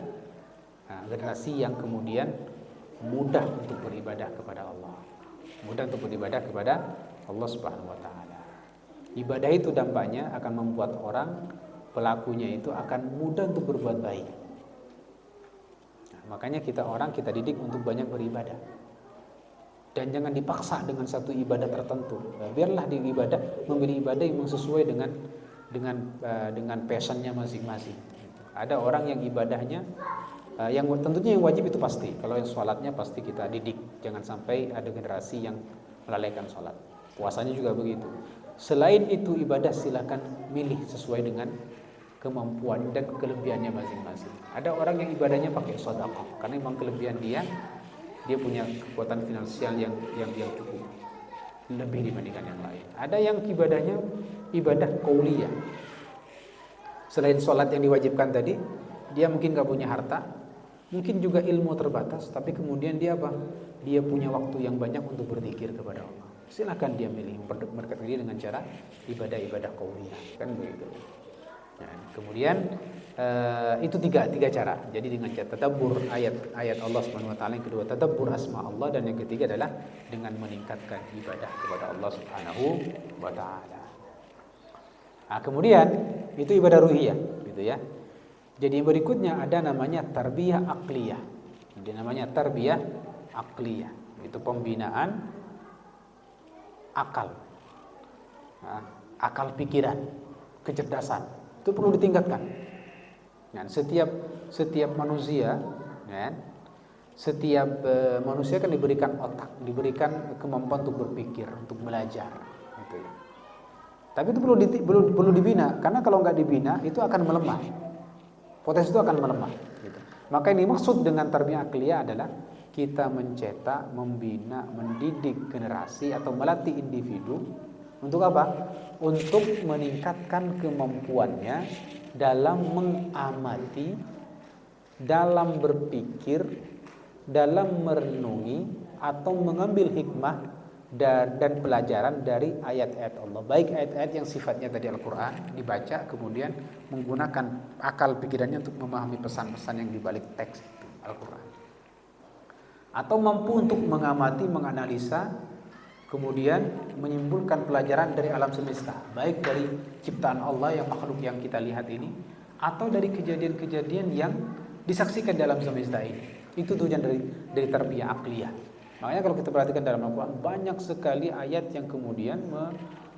generasi yang kemudian mudah untuk beribadah kepada Allah. Mudah untuk beribadah kepada Allah Subhanahu wa taala. Ibadah itu dampaknya akan membuat orang pelakunya itu akan mudah untuk berbuat baik. Nah, makanya kita didik untuk banyak beribadah. Dan jangan dipaksa dengan satu ibadah tertentu. Biarlah memilih ibadah yang sesuai dengan passionnya masing-masing. Ada orang yang ibadahnya yang tentunya yang wajib itu pasti. Kalau yang sholatnya pasti kita didik. Jangan sampai ada generasi yang melalaikan sholat. Puasanya juga begitu. Selain itu ibadah silakan milih sesuai dengan kemampuan dan kelebihannya masing-masing. Ada orang yang ibadahnya pakai sedekah karena memang kelebihan dia punya kekuatan finansial yang cukup lebih dibandingkan yang lain. Ada yang ibadahnya ibadah qauliyah. Selain sholat yang diwajibkan tadi, dia mungkin gak punya harta, mungkin juga ilmu terbatas, tapi kemudian dia punya waktu yang banyak untuk berzikir kepada Allah. Silakan dia milih mendekatkan diri dengan cara ibadah-ibadah qauliyah, kan begitu. Nah, kemudian itu tiga cara. Jadi dengan cara tadabbur ayat Allah Subhanahu wa taala, yang kedua tadabbur asma Allah, dan yang ketiga adalah dengan meningkatkan ibadah kepada Allah Subhanahu wa taala. Nah, kemudian itu ibadah ruhiyah gitu ya. Jadi yang berikutnya ada namanya tarbiyah aqliyah. Jadi namanya tarbiyah aqliyah. Itu pembinaan akal. Nah, akal pikiran, kecerdasan. Itu perlu ditingkatkan. Dan setiap manusia, kan, setiap manusia kan diberikan otak, diberikan kemampuan untuk berpikir, untuk belajar, gitu ya. Tapi itu perlu dibina, karena kalau nggak dibina itu akan melemah. Potensi itu akan melemah. Gitu. Maka ini maksud dengan tarbiyah aqliyah adalah kita mencetak, membina, mendidik generasi atau melatih individu untuk apa? Untuk meningkatkan kemampuannya dalam mengamati, dalam berpikir, dalam merenungi atau mengambil hikmah dan pelajaran dari ayat-ayat Allah. Baik ayat-ayat yang sifatnya tadi Al-Quran dibaca, kemudian menggunakan akal pikirannya untuk memahami pesan-pesan yang dibalik teks Al-Quran. Atau mampu untuk mengamati, menganalisa, kemudian menyimpulkan pelajaran dari alam semesta, baik dari ciptaan Allah yang makhluk yang kita lihat ini, atau dari kejadian-kejadian yang disaksikan dalam semesta ini. Itu tujuan dari tarbiyah aqliyah. Makanya kalau kita perhatikan dalam Al-Quran, banyak sekali ayat yang kemudian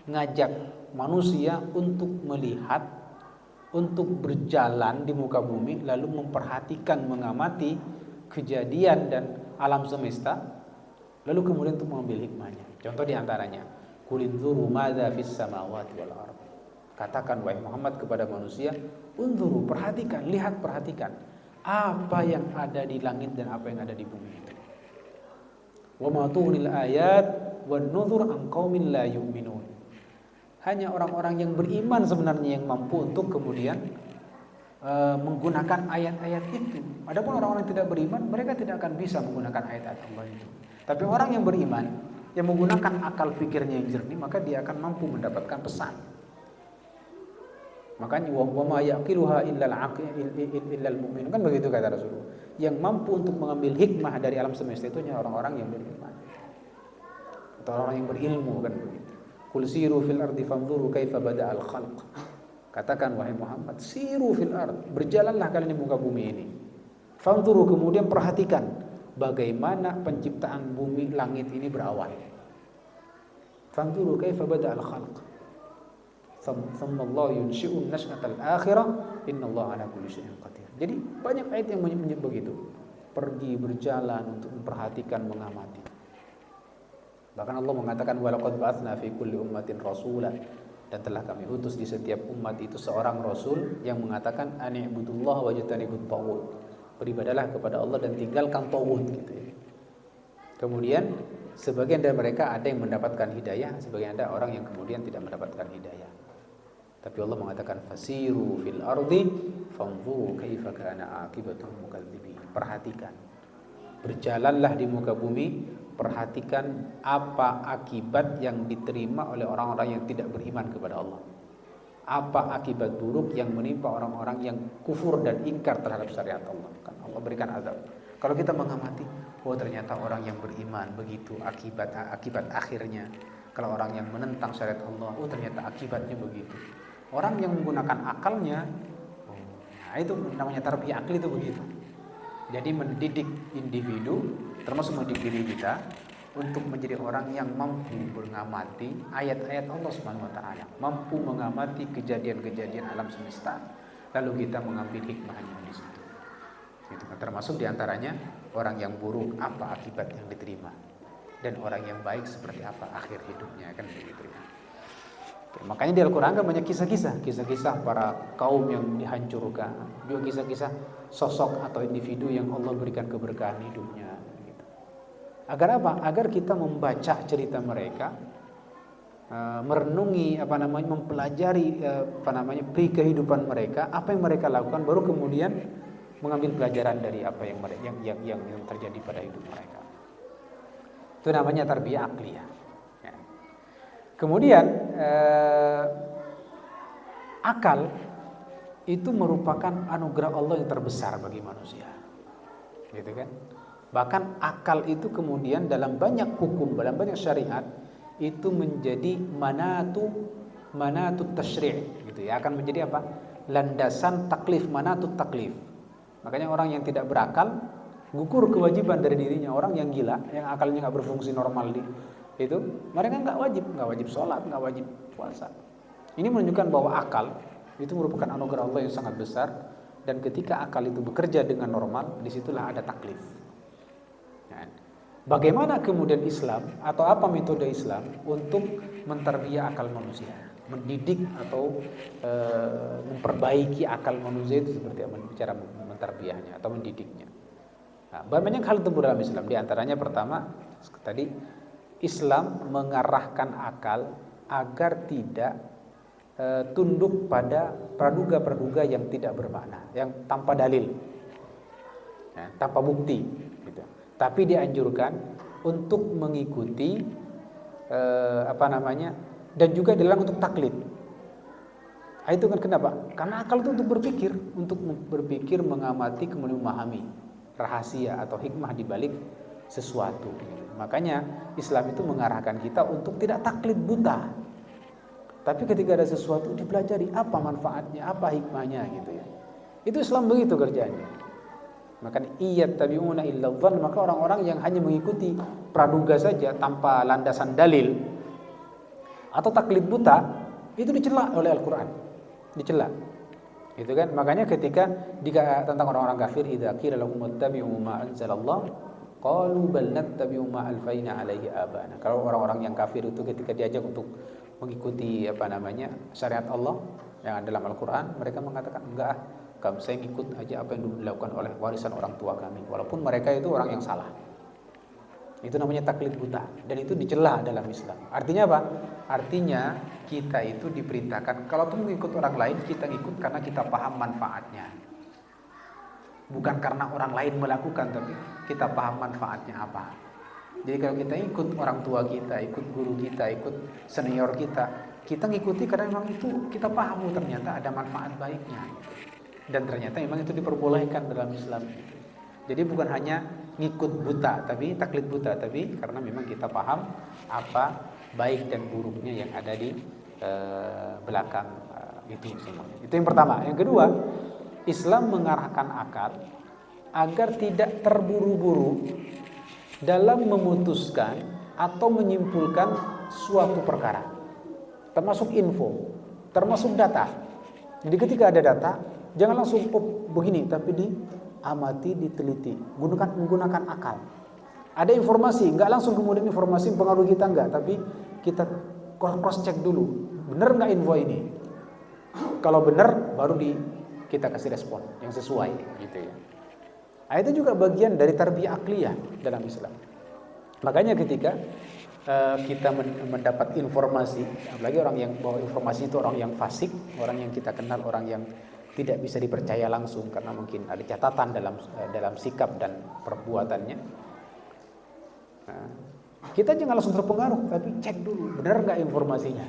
mengajak manusia untuk melihat, untuk berjalan di muka bumi, lalu memperhatikan, mengamati kejadian dan alam semesta, lalu kemudian untuk mengambil hikmahnya. Contoh diantaranya, Qulinzuru madza fis samawati wal ardh. Katakan wahai Muhammad kepada manusia, unzuru, perhatikan, lihat, perhatikan apa yang ada di langit dan apa yang ada di bumi itu. Wa ma tughnil ayat wan nuzur an qaumin la yu'minun. Hanya orang-orang yang beriman sebenarnya yang mampu untuk kemudian menggunakan ayat-ayat itu. Adapun orang-orang yang tidak beriman, mereka tidak akan bisa menggunakan ayat-ayat Allah itu. Tapi orang yang beriman, yang menggunakan akal pikirnya yang jernih, maka dia akan mampu mendapatkan pesan. Makanya wa ma yaqiluha illal mu'min, kan begitu kata Rasulullah. Yang mampu untuk mengambil hikmah dari alam semesta itu hanya orang-orang yang beriman atau orang yang berilmu, kan begitu. Qul siru fil ardi fanzuru kaifa bada'al khalq. Katakan wahai Muhammad, siru fil ard, berjalanlah kalian di muka bumi ini. Fanzuru, kemudian perhatikan bagaimana penciptaan bumi langit ini berawal. Fanzuru kaifa bada'al khalq. Thammallahu yunshi'un nash'atal akhirah innallaha ala kulli syai'in qadir. Jadi banyak ayat yang menyebut begitu. Pergi berjalan untuk memperhatikan, mengamati. Bahkan Allah mengatakan walaqad ba'atsna fi kulli ummatin rasula, dan telah kami utus di setiap umat itu seorang rasul yang mengatakan ani'budullaha wajtanibut taghut. Beribadalah kepada Allah dan tinggalkan taghut gitu ya. Kemudian sebagian dari mereka ada yang mendapatkan hidayah, sebagian ada orang yang kemudian tidak mendapatkan hidayah. Tapi Allah mengatakan fasiru fil ardi fanzuru kaifa kana aqibatul mukadzibin. Perhatikan. Berjalanlah di muka bumi, perhatikan apa akibat yang diterima oleh orang-orang yang tidak beriman kepada Allah. Apa akibat buruk yang menimpa orang-orang yang kufur dan ingkar terhadap syariat Allah. Kan Allah berikan azab. Kalau kita mengamati, oh ternyata orang yang beriman begitu akibat akhirnya. Kalau orang yang menentang syariat Allah, oh ternyata akibatnya begitu. Orang yang menggunakan akalnya, nah itu namanya tarbiyah akli itu begitu. Jadi mendidik individu, termasuk mendidik diri kita, untuk menjadi orang yang mampu mengamati ayat-ayat Allah Subhanahu wa taala, mampu mengamati kejadian-kejadian alam semesta, lalu kita mengambil hikmahnya di situ. Itu termasuk diantaranya orang yang buruk apa akibat yang diterima, dan orang yang baik seperti apa akhir hidupnya, kan begitu ya. Makanya di Al-Quran kan banyak kisah-kisah para kaum yang dihancurkan, juga kisah-kisah sosok atau individu yang Allah berikan keberkahan hidupnya. Gitu. Agar apa? Agar kita membaca cerita mereka, merenungi mempelajari pri kehidupan mereka, apa yang mereka lakukan, baru kemudian mengambil pelajaran dari apa yang terjadi pada hidup mereka. Itu namanya tarbiyah akliyah. Kemudian akal itu merupakan anugerah Allah yang terbesar bagi manusia, gitu kan? Bahkan akal itu kemudian dalam banyak hukum, dalam banyak syariat itu menjadi manatut tasyri', gitu ya, akan menjadi apa? Landasan taklif, manatut taklif. Makanya orang yang tidak berakal gugur kewajiban dari dirinya. Orang yang gila, yang akalnya nggak berfungsi normal itu mereka nggak wajib sholat, nggak wajib puasa. Ini menunjukkan bahwa akal itu merupakan anugerah Allah yang sangat besar, dan ketika akal itu bekerja dengan normal, disitulah ada taklif. Bagaimana kemudian Islam atau apa metode Islam untuk mentarbiyah akal manusia, mendidik atau memperbaiki akal manusia itu seperti apa cara mentarbiyahnya atau mendidiknya? Nah, banyak hal itu dalam Islam. Di antaranya pertama tadi, Islam mengarahkan akal agar tidak tunduk pada praduga-praduga yang tidak bermakna, yang tanpa dalil, ya, tanpa bukti, gitu. Tapi dianjurkan untuk mengikuti dan juga dilarang untuk taklid. Itu kan kenapa? Karena akal itu untuk berpikir, mengamati, kemudian memahami rahasia atau hikmah di balik sesuatu. Makanya Islam itu mengarahkan kita untuk tidak taklid buta. Tapi ketika ada sesuatu dipelajari apa manfaatnya, apa hikmahnya, gitu ya. Itu Islam begitu kerjanya. Maka iyattabi'una illa dhann, maka orang-orang yang hanya mengikuti praduga saja tanpa landasan dalil atau taklid buta, itu dicela oleh Al-Qur'an. Dicela. Gitu kan? Makanya ketika tentang orang-orang kafir, idza qila lahum ittabi'u ma anzalallah qalu bal nattabi'u ma alfaina alaihi abana. Kalau orang-orang yang kafir itu ketika diajak untuk mengikuti syariat Allah yang ada dalam Al-Qur'an, mereka mengatakan enggak, saya ngikut aja apa yang dilakukan oleh warisan orang tua kami, walaupun mereka itu orang yang salah. Itu namanya taklid buta, dan itu dicela dalam Islam. Artinya apa? Artinya kita itu diperintahkan kalau tuh mengikut orang lain, kita ikut karena kita paham manfaatnya. Bukan karena orang lain melakukan, tapi kita paham manfaatnya apa. Jadi kalau kita ikut orang tua kita, ikut guru kita, ikut senior kita ngikuti karena memang itu kita paham ternyata ada manfaat baiknya. Dan ternyata memang itu diperbolehkan dalam Islam. Jadi bukan hanya ngikut buta, tapi taklid buta, tapi karena memang kita paham apa baik dan buruknya yang ada di belakang itu semuanya. Itu yang pertama. Yang kedua, Islam mengarahkan akal agar tidak terburu-buru dalam memutuskan atau menyimpulkan suatu perkara, termasuk info, termasuk data. Jadi ketika ada data, jangan langsung begini, tapi diamati, diteliti, menggunakan akal. Ada informasi, nggak langsung kemudian informasi mempengaruhi kita, nggak, tapi kita cross check dulu, benar nggak info ini? Kalau benar, baru kita kasih respon yang sesuai, gitu ya. Nah, itu juga bagian dari tarbiyah akliyah dalam Islam. Makanya ketika kita mendapat informasi, apalagi orang yang bawa informasi itu orang yang fasik, orang yang kita kenal, orang yang tidak bisa dipercaya langsung karena mungkin ada catatan dalam sikap dan perbuatannya. Nah, kita jangan langsung terpengaruh, tapi cek dulu, benar nggak informasinya.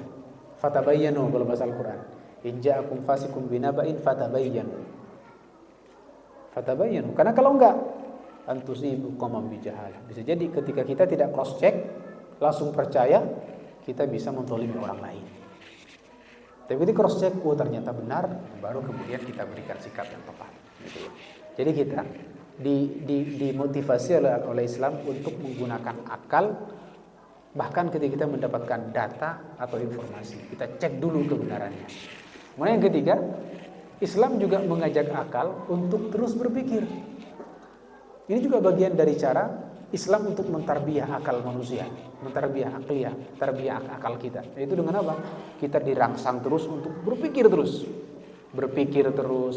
Fatabayyanu kalau bahasa Al-Quran. In ja'akum fasikum binaba'in fatabayyanu. Fatabayyanu. Karena kalau enggak, antusibu qauman bijahalah. Bisa jadi ketika kita tidak cross check, langsung percaya, kita bisa menzalimi orang lain. Tapi ketika cross check, ternyata benar, baru kemudian kita berikan sikap yang tepat. Gitu ya. Jadi kita dimotivasi oleh Islam untuk menggunakan akal, bahkan ketika kita mendapatkan data atau informasi, kita cek dulu kebenarannya. Kemudian yang ketiga, Islam juga mengajak akal untuk terus berpikir. Ini juga bagian dari cara Islam untuk mentarbiyah akal manusia, mentarbiyah akliyah, tarbiyah akal kita. Yaitu dengan apa? Kita dirangsang terus untuk berpikir terus,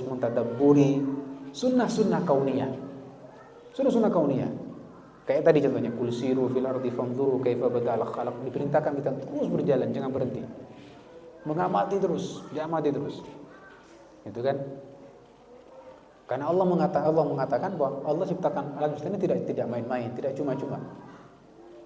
mentadabburi sunnah-sunnah kauniyah. Sunnah kauniyah. Kayak tadi contohnya, qul siru fil ardi fanzuru kaifa bada'al khalaq. Diperintahkan kita terus berjalan, jangan berhenti. Mengamati terus, diamati terus. Itu kan? Karena Allah mengatakan bahwa Allah ciptakan alam semesta ini tidak main-main, tidak cuma-cuma.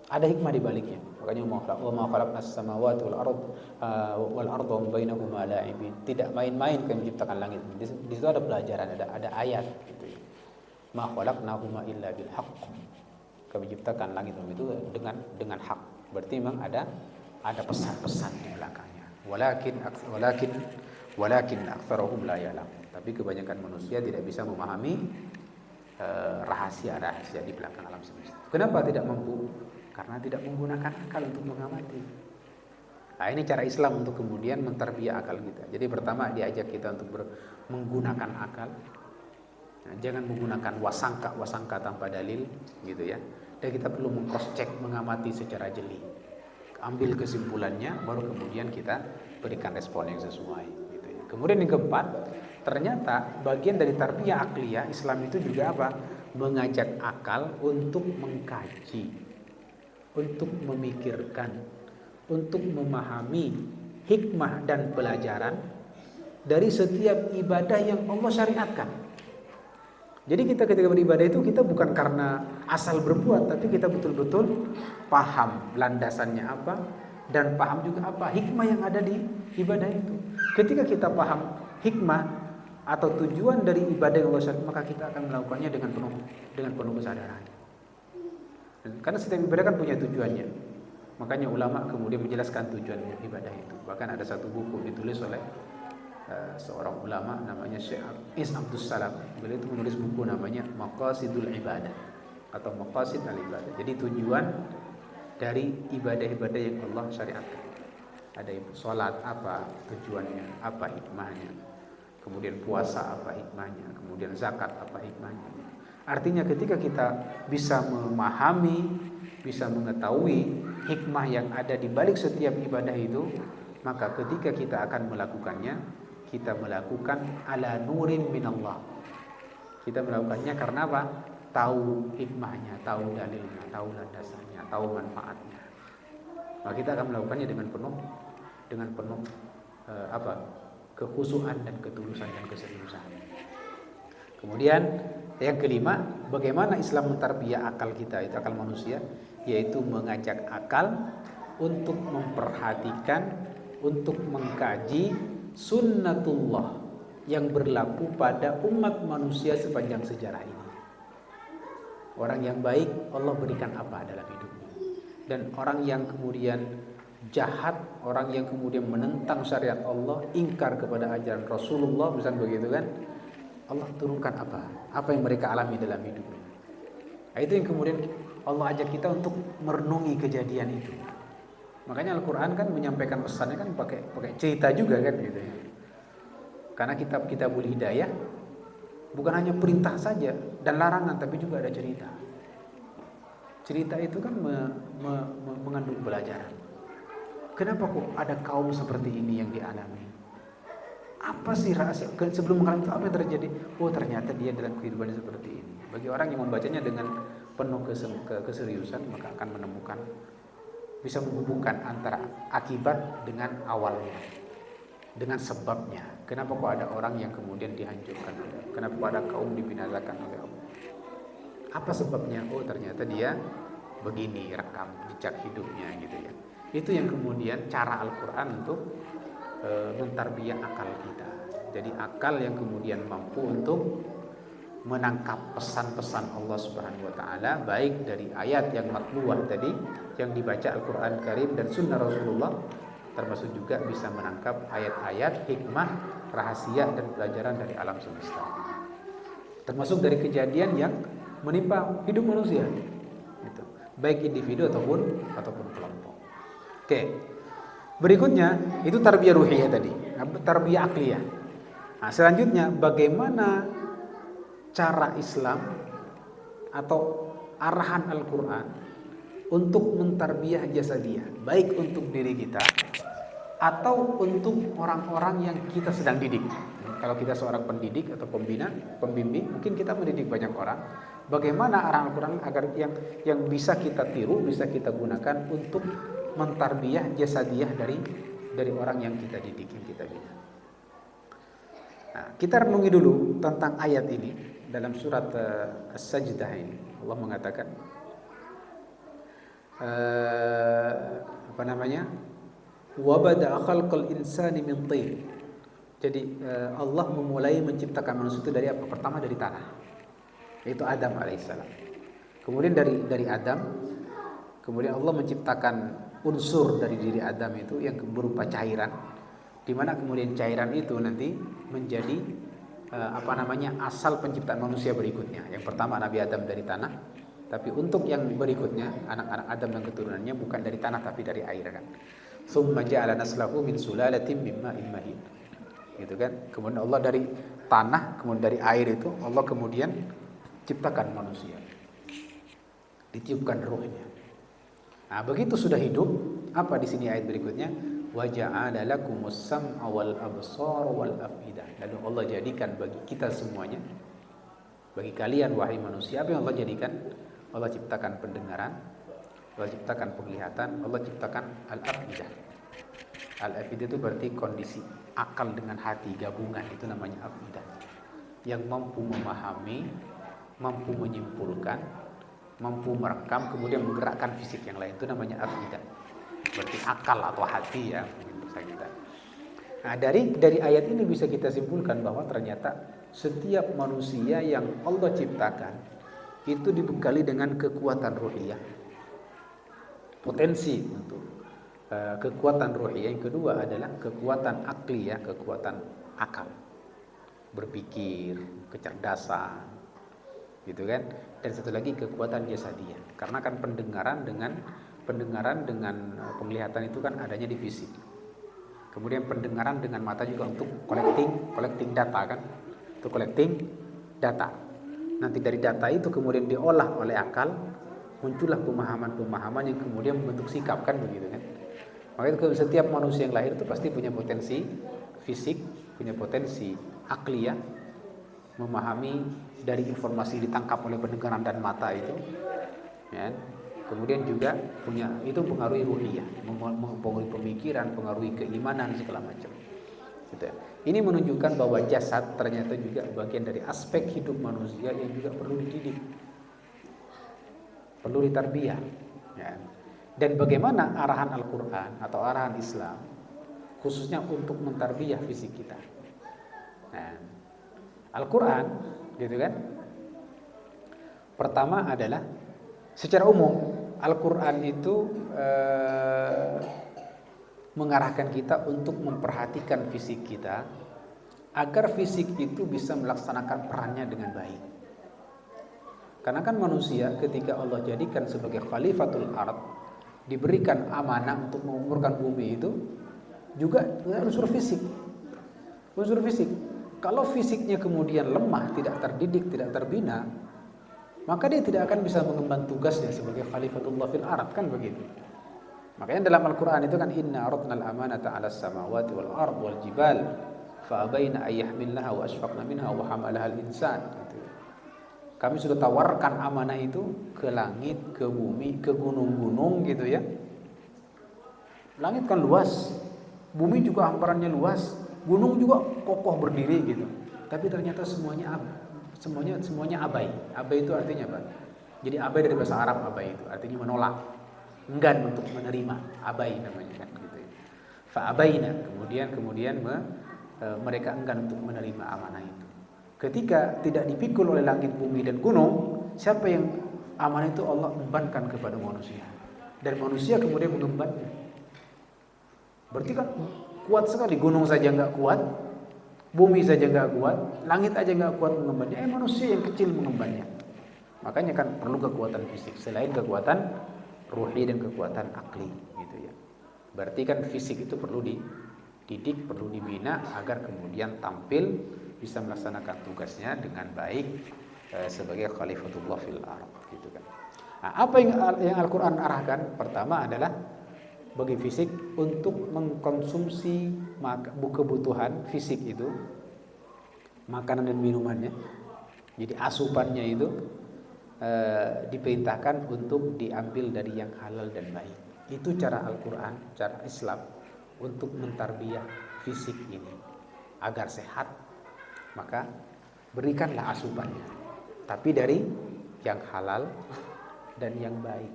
Ada hikmah di baliknya. Makanya wa ma khalaqnas samawati wal arda wa bainahuma la'ibin. Tidak main-main kami menciptakan langit. Di situ ada pelajaran, ada ayat gitu ya. Ma khalaqnahuma illa bil haqq. Kami ciptakan langit dan itu dengan hak. Berarti memang ada pesan-pesan di belakangnya. Walakin aktsaruhum la ya'lam. Tapi kebanyakan manusia tidak bisa memahami rahasia-rahasia di belakang alam semesta. Kenapa tidak mampu? Karena tidak menggunakan akal untuk mengamati. Nah, ini cara Islam untuk kemudian mentarbiyah akal kita. Jadi pertama diajak kita untuk menggunakan akal. Nah, jangan menggunakan wasangka tanpa dalil, gitu ya. Dan kita perlu meng-cross check, mengamati secara jeli. Ambil kesimpulannya, baru kemudian kita berikan respon yang sesuai, gitu ya. Kemudian yang keempat, ternyata bagian dari tarbiyah akliyah Islam itu juga apa? Mengajak akal untuk mengkaji, untuk memikirkan, untuk memahami hikmah dan pelajaran dari setiap ibadah yang Allah syariatkan. Jadi kita ketika beribadah itu kita bukan karena asal berbuat, tapi kita betul-betul paham landasannya apa dan paham juga apa hikmah yang ada di ibadah itu. Ketika kita paham hikmah atau tujuan dari ibadah yang Allah syariatkan, maka kita akan melakukannya dengan penuh kesadaran. Karena setiap ibadah kan punya tujuannya. Makanya ulama kemudian menjelaskan tujuan ibadah itu. Bahkan ada satu buku ditulis oleh seorang ulama namanya Syekh Is Abdus Salam. Beliau itu menulis buku namanya Maqasidul Ibadah atau Maqasid al-Ibadah. Jadi tujuan dari ibadah-ibadah yang Allah syariatkan. Ada sholat apa tujuannya, apa hikmahnya. Kemudian puasa apa hikmahnya, kemudian zakat apa hikmahnya. Artinya ketika kita bisa memahami, bisa mengetahui hikmah yang ada di balik setiap ibadah itu, maka ketika kita akan melakukannya, kita melakukan ala nurin minallah. Kita melakukannya karena apa? Tahu hikmahnya, tahu dalilnya, tahu landasannya, tahu manfaatnya. Maka kita akan melakukannya dengan penuh kekhusyuan dan ketulusan dan keseriusan. Kemudian yang kelima, bagaimana Islam mentarbiyah akal kita, itu akal manusia, yaitu mengajak akal untuk memperhatikan, untuk mengkaji sunnatullah yang berlaku pada umat manusia sepanjang sejarah ini. Orang yang baik Allah berikan apa dalam hidupnya, dan orang yang kemudian jahat, orang yang kemudian menentang syariat Allah, ingkar kepada ajaran Rasulullah, misalnya begitu kan, Allah turunkan apa yang mereka alami dalam hidupnya. Nah, itu yang kemudian Allah ajak kita untuk merenungi kejadian itu. Makanya Al-Quran kan menyampaikan pesannya kan pakai cerita juga kan gitu ya. Karena kitabul hidayah bukan hanya perintah saja dan larangan, tapi juga ada cerita. Cerita itu kan mengandung pelajaran. Kenapa kok ada kaum seperti ini yang dialami? Apa sih rahasia? Sebelum mengalami itu apa yang terjadi? Oh, ternyata dia dalam kehidupan seperti ini. Bagi orang yang membacanya dengan penuh keseriusan, maka akan menemukan, bisa menghubungkan antara akibat dengan awalnya, dengan sebabnya. Kenapa kok ada orang yang kemudian dihancurkan oleh Allah? Kenapa kok ada kaum dibinasakan oleh Allah? Apa sebabnya? Oh, ternyata dia begini, rekam jejak hidupnya gitu ya. Itu yang kemudian cara Al-Quran untuk mentarbiyah akal kita. Jadi akal yang kemudian mampu untuk menangkap pesan-pesan Allah Subhanahu wa taala, baik dari ayat yang matluwah tadi yang dibaca Al-Qur'an Karim dan sunnah Rasulullah, termasuk juga bisa menangkap ayat-ayat hikmah, rahasia dan pelajaran dari alam semesta. Termasuk dari kejadian yang menimpa hidup manusia. Gitu. Baik individu ataupun kelompok. Oke. Berikutnya itu tarbiyah ruhiyah tadi, tarbiyah akliyah. Nah, selanjutnya bagaimana cara Islam atau arahan Al-Quran untuk mentarbiyah jasadiyah, baik untuk diri kita atau untuk orang-orang yang kita sedang didik. Kalau kita seorang pendidik atau pembina, pembimbing, mungkin kita mendidik banyak orang. Bagaimana arahan Al-Quran agar yang bisa kita tiru, bisa kita gunakan untuk mentarbiyah jasadiyah dari orang yang kita didik, yang kita bina. Nah, kita renungi dulu tentang ayat ini dalam surat As-Sajdah ini. Allah mengatakan wa bada'a khalqal insani min tin. Jadi Allah memulai menciptakan manusia itu dari apa? Pertama dari tanah, yaitu Adam alaihissalam. Kemudian dari Adam, kemudian Allah menciptakan unsur dari diri Adam itu yang berupa cairan, di mana kemudian cairan itu nanti menjadi asal penciptaan manusia berikutnya. Yang pertama Nabi Adam dari tanah, tapi untuk yang berikutnya anak-anak Adam dan keturunannya bukan dari tanah tapi dari air kan. Tsumma ja'ala naslahu min sulalatin min ma'in mahin. Gitu kan? Kemudian Allah dari tanah, kemudian dari air itu Allah kemudian ciptakan manusia. Ditiupkan ruhnya. Nah, begitu sudah hidup, apa di sini ayat berikutnya? Wa ja'ala lakumus sam'a wal absara wal afidah. Lalu Allah jadikan bagi kita semuanya, bagi kalian wahai manusia, apa yang Allah jadikan? Allah ciptakan pendengaran, Allah ciptakan penglihatan, Allah ciptakan al-afidah. Al-afidah itu berarti kondisi akal dengan hati gabungan, itu namanya afidah. Yang mampu memahami, mampu menyimpulkan, mampu merekam, kemudian menggerakkan fisik yang lain, itu namanya afidah. Berarti akal atau hati ya, bahasa kita. Nah, dari ayat ini bisa kita simpulkan bahwa ternyata setiap manusia yang Allah ciptakan itu dibekali dengan kekuatan ruhiyah, potensi untuk kekuatan ruhiyah. Yang kedua adalah kekuatan akliyah, kekuatan akal, berpikir, kecerdasan, gitu kan. Dan satu lagi kekuatan jasadiyah, karena kan pendengaran dengan penglihatan itu kan adanya di fisik. Kemudian pendengaran dengan mata juga untuk collecting data kan, untuk collecting data. Nanti dari data itu kemudian diolah oleh akal, muncullah pemahaman-pemahaman yang kemudian membentuk sikap kan begitu kan. Maka itu setiap manusia yang lahir itu pasti punya potensi fisik, punya potensi akliyah, memahami dari informasi ditangkap oleh pendengaran dan mata itu, ya. Kemudian juga punya itu pengaruhi ruhiyah, mempengaruhi pemikiran, pengaruhi keimanan segala macam. Gitu. Ini menunjukkan bahwa jasad ternyata juga bagian dari aspek hidup manusia yang juga perlu dididik, perlu ditarbiyah. Ya. Dan bagaimana arahan Al-Quran atau arahan Islam khususnya untuk mentarbiyah fisik kita. Nah, Al-Quran, gitu kan? Pertama adalah secara umum Al-Quran itu mengarahkan kita untuk memperhatikan fisik kita agar fisik itu bisa melaksanakan perannya dengan baik. Karena kan manusia ketika Allah jadikan sebagai khalifatul ard, diberikan amanah untuk mengukurkan bumi itu juga unsur fisik. Unsur fisik. Kalau fisiknya kemudian lemah, tidak terdidik, tidak terbina, maka dia tidak akan bisa mengemban tugasnya sebagai khalifatullah fil ard, kan begitu. Makanya dalam Al-Qur'an itu kan inna aradna al-amanata 'alas samawati wal ard wal jibal fa abaina ay yahmilnaha wa ashfaqna minha wa hamalaha al-insan gitu. Kami sudah tawarkan amanah itu ke langit, ke bumi, ke gunung-gunung gitu ya. Langit kan luas, bumi juga hamparannya luas, gunung juga kokoh berdiri gitu. Tapi ternyata semuanya abai. Abai itu artinya apa? Jadi abai dari bahasa Arab, abai itu artinya menolak, enggan untuk menerima, abai namanya kan gitu ya. Fa abaina, kemudian mereka enggan untuk menerima amanah itu. Ketika tidak dipikul oleh langit, bumi dan gunung, siapa yang amanah itu Allah embankan kepada manusia. Dan manusia kemudian mengembannya. Berarti kan kuat sekali, gunung saja enggak kuat, bumi saja enggak kuat, langit aja enggak kuat mengembannya. Manusia yang kecil mengembannya. Makanya kan perlu kekuatan fisik selain kekuatan ruhi dan kekuatan akli gitu ya. Berarti kan fisik itu perlu dididik, perlu dibina agar kemudian tampil bisa melaksanakan tugasnya dengan baik sebagai khalifatullah fil ard gitu kan. Nah, apa yang Al-Qur'an arahkan? Pertama adalah bagi fisik untuk mengkonsumsi kebutuhan fisik itu, makanan dan minumannya. Jadi asupannya itu diperintahkan untuk diambil dari yang halal dan baik. Itu cara Al-Qur'an, cara Islam untuk mentarbiyah fisik ini agar sehat. Maka berikanlah asupannya, tapi dari yang halal dan yang baik.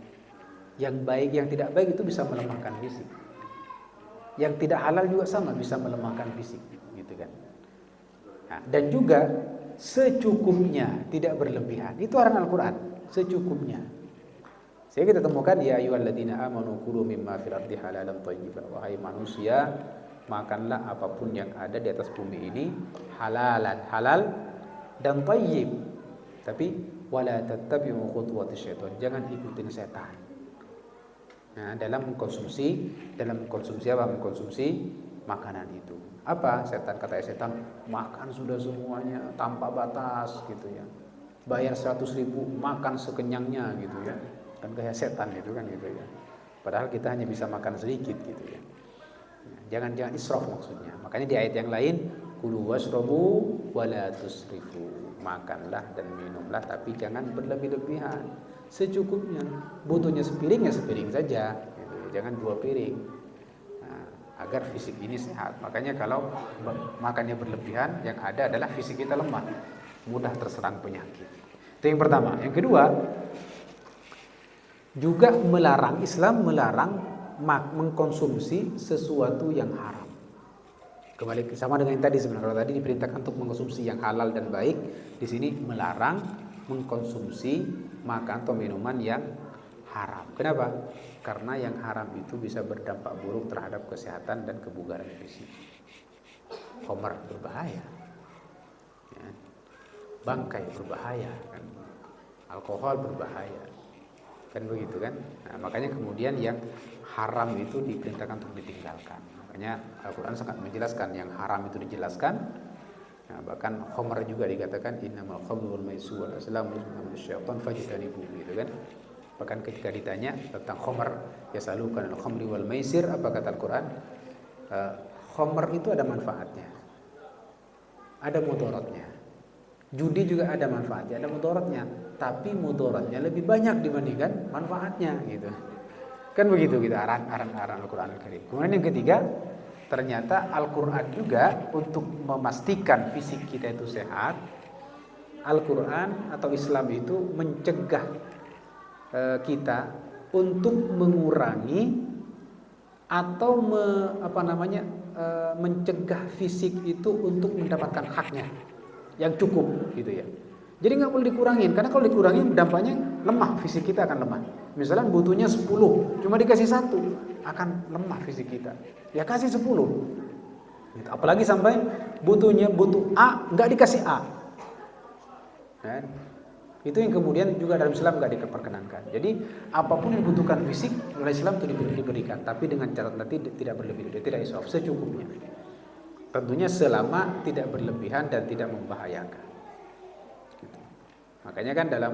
Yang baik, yang tidak baik itu bisa melemahkan fisik. Yang tidak halal juga sama, bisa melemahkan fisik, gitu kan. Nah, dan juga secukupnya, tidak berlebihan. Itu arahan Al-Qur'an, secukupnya. Sehingga kita temukan ya ayyuhalladzina amanu kulu mimma fil ardi halalan thayyiban. Wahai manusia, makanlah apapun yang ada di atas bumi ini halalan, halal dan thayyib. Tapi wala tattabi'u khutuwatis syaitan, jangan ikutin setan. Nah, dalam mengkonsumsi apa? Mengkonsumsi makanan itu. Apa setan? Kata setan, makan sudah semuanya tanpa batas gitu ya. Bayar 100.000 makan sekenyangnya gitu ya. Kan kayak setan itu kan gitu ya. Padahal kita hanya bisa makan sedikit gitu ya. Jangan israf maksudnya. Makanya di ayat yang lain, kulu washrabu wala tusrifu. Makanlah dan minumlah tapi jangan berlebih-lebihan. Secukupnya. Butuhnya sepiring ya sepiring saja gitu. Jangan 2 piring. Nah, agar fisik ini sehat. Makanya kalau makannya berlebihan, yang ada adalah fisik kita lemah, mudah terserang penyakit. Itu yang pertama. Yang kedua, juga Islam melarang mengkonsumsi sesuatu yang haram. Kembali sama dengan yang tadi sebenarnya. Kalau tadi diperintahkan untuk mengkonsumsi yang halal dan baik, di sini melarang mengkonsumsi makan atau minuman yang haram. Kenapa? Karena yang haram itu bisa berdampak buruk terhadap kesehatan dan kebugaran fisik. Khamar berbahaya, ya. Bangkai berbahaya, kan? Alkohol berbahaya, kan begitu kan? Nah, makanya kemudian yang haram itu diperintahkan untuk ditinggalkan. Makanya Al-Quran sangat menjelaskan yang haram itu dijelaskan. Nah, bahkan khamar juga dikatakan innamal khamru wal maisir wal azlamu minasyaitan fajtanibu gitu kan. Bahkan ketika ditanya tentang khamar, yasalukan al-khamri wal maisir, apa kata Al-Quran? Khamar itu ada manfaatnya, ada mudaratnya. Judi juga ada manfaatnya, ada mudaratnya, tapi mudaratnya lebih banyak dibandingkan manfaatnya gitu. Kan begitu kita arahan Al-Quran Al-Karim. Kemudian yang ketiga, ternyata Al-Quran juga untuk memastikan fisik kita itu sehat, Al-Quran atau Islam itu mencegah kita untuk mengurangi atau mencegah fisik itu untuk mendapatkan haknya yang cukup gitu ya. Jadi nggak boleh dikurangin, karena kalau dikurangin dampaknya lemah, fisik kita akan lemah. Misalnya butuhnya 10, cuma dikasih 1, akan lemah fisik kita. Ya kasih 10. Gitu. Apalagi sampai butuh A, nggak dikasih A. Nah, itu yang kemudian juga dalam Islam nggak diperkenankan. Jadi apapun yang dibutuhkan fisik oleh Islam itu diberikan, tapi dengan catatan nanti tidak berlebih-lebih, tidak israf, secukupnya. Tentunya selama tidak berlebihan dan tidak membahayakan. Gitu. Makanya kan dalam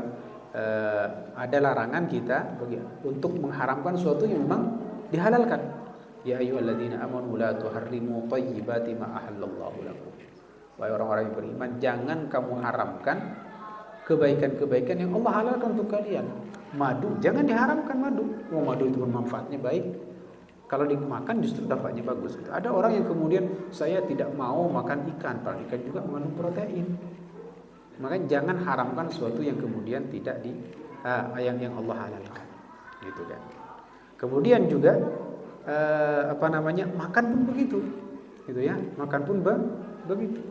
ada larangan kita untuk mengharamkan sesuatu yang memang dihalalkan. Ya ayyuhalladzina amanu la tuharrimu thayyibati ma ahallallahu lakum. Wahai orang-orang yang beriman, jangan kamu haramkan kebaikan-kebaikan yang Allah halalkan untuk kalian. Madu, jangan diharamkan madu. Madu itu manfaatnya baik. Kalau dimakan justru dampaknya bagus. Ada orang yang kemudian saya tidak mau makan ikan, padahal ikan juga mengandung protein. Makanya jangan haramkan sesuatu yang kemudian tidak yang Allah halalkan, gitu kan. Kemudian juga makan pun begitu, gitu ya. Makan pun begitu.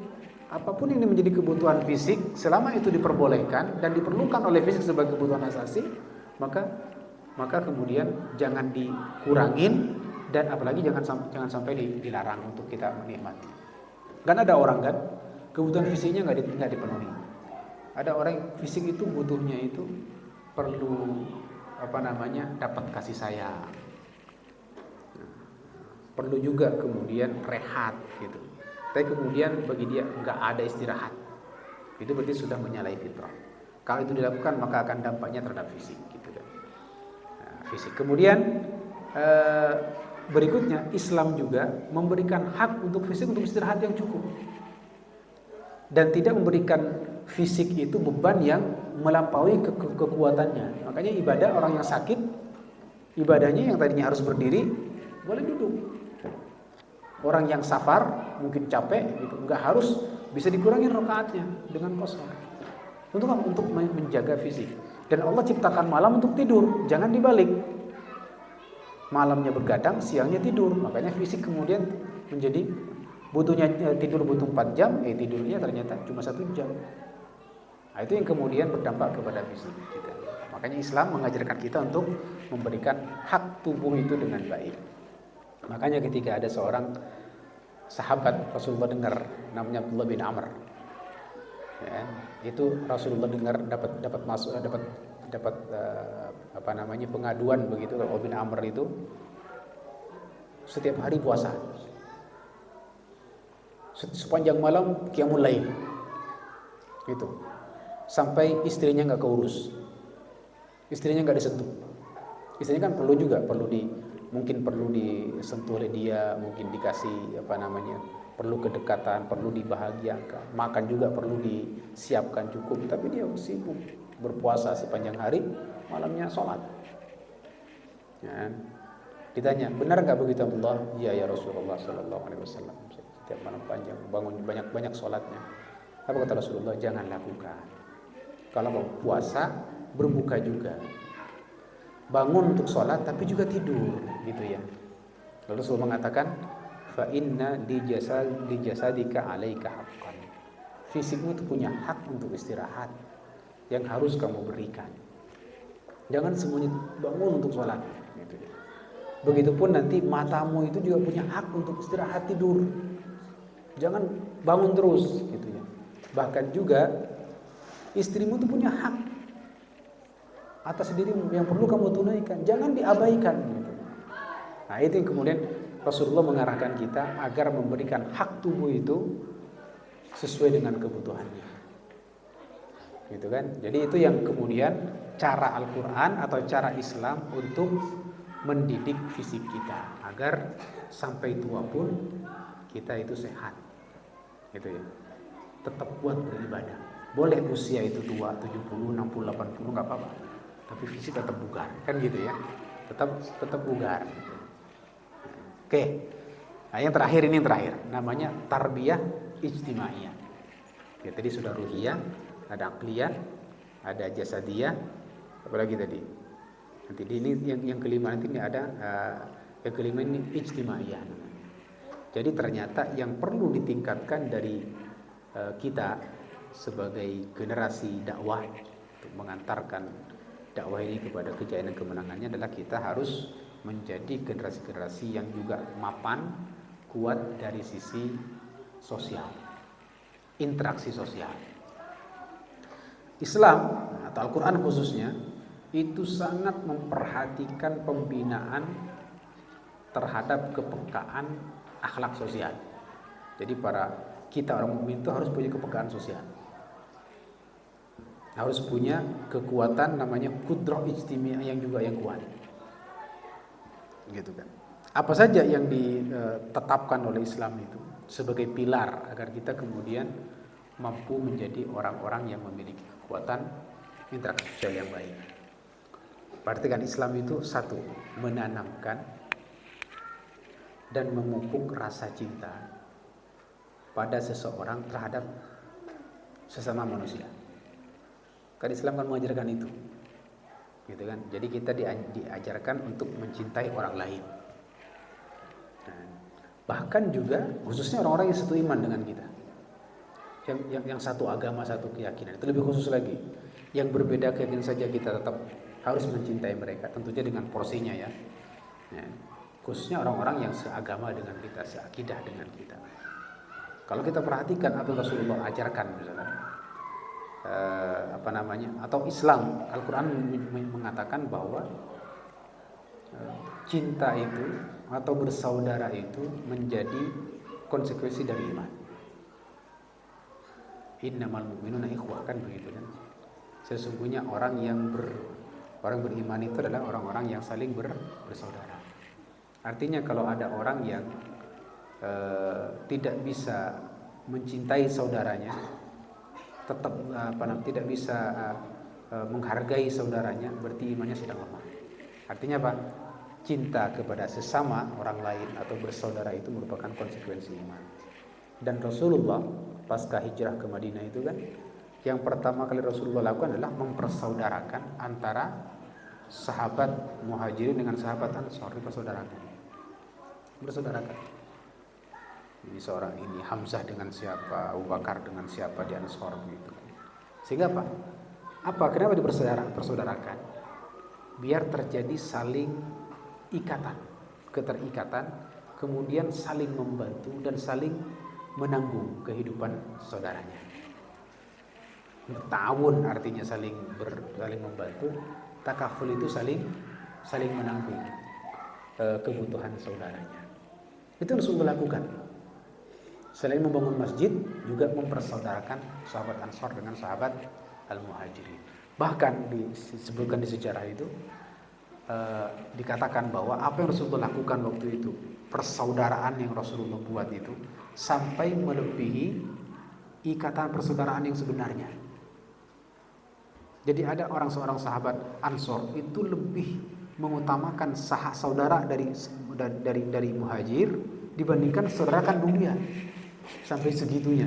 Apapun yang menjadi kebutuhan fisik, selama itu diperbolehkan dan diperlukan oleh fisik sebagai kebutuhan asasi, maka kemudian jangan dikurangin dan apalagi jangan sampai dilarang untuk kita menikmati. Kan ada orang kan kebutuhan fisiknya nggak dipenuhi. Ada orang fisik itu butuhnya itu perlu dapat kasih sayang. Perlu juga kemudian rehat gitu. Tapi kemudian bagi dia nggak ada istirahat. Itu berarti sudah menyalahi fitrah. Kalau itu dilakukan maka akan dampaknya terhadap fisik gitu kan. Fisik. Kemudian berikutnya Islam juga memberikan hak untuk fisik untuk istirahat yang cukup. Dan tidak memberikan fisik itu beban yang melampaui kekuatannya. Makanya ibadah orang yang sakit, ibadahnya yang tadinya harus berdiri boleh duduk. Orang yang safar mungkin capek, gitu, nggak harus, bisa dikurangi rakaatnya dengan kosong. Untuk menjaga fisik. Dan Allah ciptakan malam untuk tidur, jangan dibalik. Malamnya begadang, siangnya tidur. Makanya fisik kemudian menjadi butuhnya tidur butuh 4 jam, tidurnya ternyata cuma 1 jam. Nah, itu yang kemudian berdampak kepada fisik kita. Makanya Islam mengajarkan kita untuk memberikan hak tubuh itu dengan baik. Makanya ketika ada seorang sahabat Rasulullah dengar namanya Abdullah bin Amr, ya, itu Rasulullah dengar dapat pengaduan begitu. Abdullah bin Amr itu setiap hari puasa, sepanjang malam qiyamul lail, gitu, sampai istrinya nggak keurus, istrinya nggak disentuh. Istrinya kan mungkin perlu disentuh oleh dia, mungkin dikasih perlu kedekatan, perlu dibahagiakan, makan juga perlu disiapkan cukup, tapi dia sibuk berpuasa sepanjang hari, malamnya sholat. Ya. Ditanya, benar nggak begitu Abdullah? Ya Rasulullah Sallallahu Alaihi Wasallam. Setiap malam panjang, bangun banyak sholatnya. Apa kata Rasulullah? Jangan lakukan. Kalau mau puasa, berbuka juga. Bangun untuk sholat tapi juga tidur, gitu ya. Lalu Rasulullah mengatakan, fa inna di jasadika alaika haqqan. Fisikmu itu punya hak untuk istirahat yang harus kamu berikan. Jangan semuanya bangun untuk sholat, gitu ya. Begitupun nanti matamu itu juga punya hak untuk istirahat tidur. Jangan bangun terus, gitu ya. Bahkan juga istrimu itu punya hak atas dirimu yang perlu kamu tunaikan, jangan diabaikan, gitu. Nah, itu yang kemudian Rasulullah mengarahkan kita agar memberikan hak tubuh itu sesuai dengan kebutuhannya, gitu kan. Jadi itu yang kemudian cara Al-Quran atau cara Islam untuk mendidik fisik kita agar sampai tua pun kita itu sehat, gitu ya, tetap kuat beribadah. Boleh usia itu tua 70, 60, 80 nggak apa-apa, tapi fisik tetap bugar, kan gitu ya, tetap bugar. Oke, nah yang terakhir namanya tarbiyah ijtimaiyah. Ya, tadi sudah ruhiyah, ada aqliyah, ada jasadiyah, apalagi tadi. Nanti ini yang kelima nanti ini ada yang kelima ini ijtimaiyah. Jadi ternyata yang perlu ditingkatkan dari kita sebagai generasi dakwah untuk mengantarkan dakwah ini kepada kejayaan dan kemenangannya adalah kita harus menjadi generasi-generasi yang juga mapan, kuat dari sisi sosial, interaksi sosial. Islam atau Al-Quran khususnya itu sangat memperhatikan pembinaan terhadap kepekaan akhlak sosial. Jadi kita orang mukmin itu harus punya kepekaan sosial. harus punya kekuatan namanya kudrah ijtimai yang juga yang kuat. Gitu kan. Apa saja yang ditetapkan oleh Islam itu sebagai pilar agar kita kemudian mampu menjadi orang-orang yang memiliki kekuatan interaksi sosial yang baik. Berarti kan Islam itu satu, menanamkan dan memupuk rasa cinta pada seseorang terhadap sesama manusia. Kan Islam kan mengajarkan itu, gitu kan. Jadi kita diajarkan untuk mencintai orang lain. Nah, bahkan juga khususnya orang-orang yang satu iman dengan kita, yang satu agama, satu keyakinan, itu lebih khusus lagi. Yang berbeda keyakinan saja kita tetap harus mencintai mereka, tentunya dengan porsinya ya. Khususnya orang-orang yang seagama dengan kita, seakidah dengan kita. Kalau kita perhatikan apa yang Rasulullah ajarkan misalnya, atau Islam, Al-Quran mengatakan bahwa cinta itu atau bersaudara itu menjadi konsekuensi dari iman. Innamal mu'minuna ikhwah, kan begitu kan. Sesungguhnya orang beriman itu adalah orang-orang yang saling bersaudara. Artinya kalau ada orang yang tidak bisa mencintai saudaranya, tetap tidak bisa menghargai saudaranya, berarti imannya sedang lemah. Artinya apa? Cinta kepada sesama orang lain atau bersaudara itu merupakan konsekuensi iman. Dan Rasulullah pasca hijrah ke Madinah itu kan, yang pertama kali Rasulullah lakukan adalah mempersaudarakan antara sahabat Muhajirin dengan sahabat Ansor, dipersaudarakan. Ini Hamzah dengan siapa, Abu Bakar dengan siapa di Ansor gitu. Sehingga kenapa dipersaudarakan? Biar terjadi saling ikatan, keterikatan, kemudian saling membantu dan saling menanggung kehidupan saudaranya. Ta'awun artinya saling membantu, takaful itu saling menanggung kebutuhan saudaranya. Itu Rasulullah lakukan. Selain membangun masjid, juga mempersaudarakan sahabat Ansor dengan sahabat Al-Muhajirin. Bahkan disebutkan di sejarah itu, dikatakan bahwa apa yang Rasulullah lakukan waktu itu, persaudaraan yang Rasulullah buat itu, sampai melebihi ikatan persaudaraan yang sebenarnya. Jadi ada seorang sahabat Ansor itu lebih mengutamakan saudara dari Muhajir dibandingkan saudara kandung dia, sampai segitunya.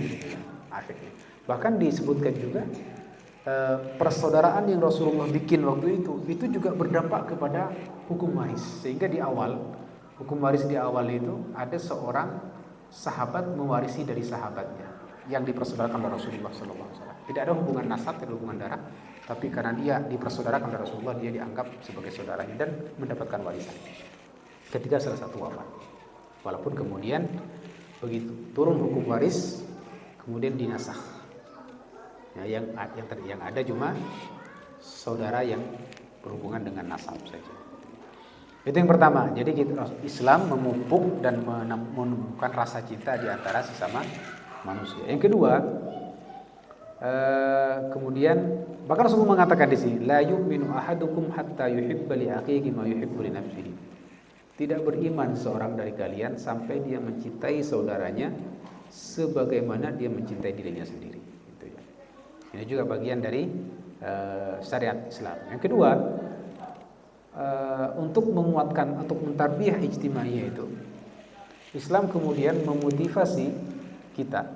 Bahkan disebutkan juga persaudaraan yang Rasulullah bikin waktu itu juga berdampak kepada hukum waris. Sehingga hukum waris di awal itu ada seorang sahabat mewarisi dari sahabatnya yang dipersaudarakan oleh Rasulullah SAW. Tidak ada hubungan nasab, tidak ada hubungan darah, tapi karena dia dipersaudarakan oleh Rasulullah, dia dianggap sebagai saudaranya dan mendapatkan warisan ketika salah satu wafat. Walaupun kemudian begitu turun hukum waris, kemudian dinasakh. Ya, yang ada cuma saudara yang berhubungan dengan nasab saja. Itu yang pertama. Jadi Islam memupuk dan menumbuhkan rasa cinta di antara sesama manusia. Yang kedua, kemudian bahkan Rasulullah mengatakan di sini, la yu'minu ahadukum hatta yuhibba li akhihi ma yuhibbu li nafsihi. Tidak beriman seorang dari kalian sampai dia mencintai saudaranya sebagaimana dia mencintai dirinya sendiri. Gitu ya. Ini juga bagian dari syariat Islam. Yang kedua, untuk menguatkan, untuk mentarbiyah ijtimaiyah itu, Islam kemudian memotivasi kita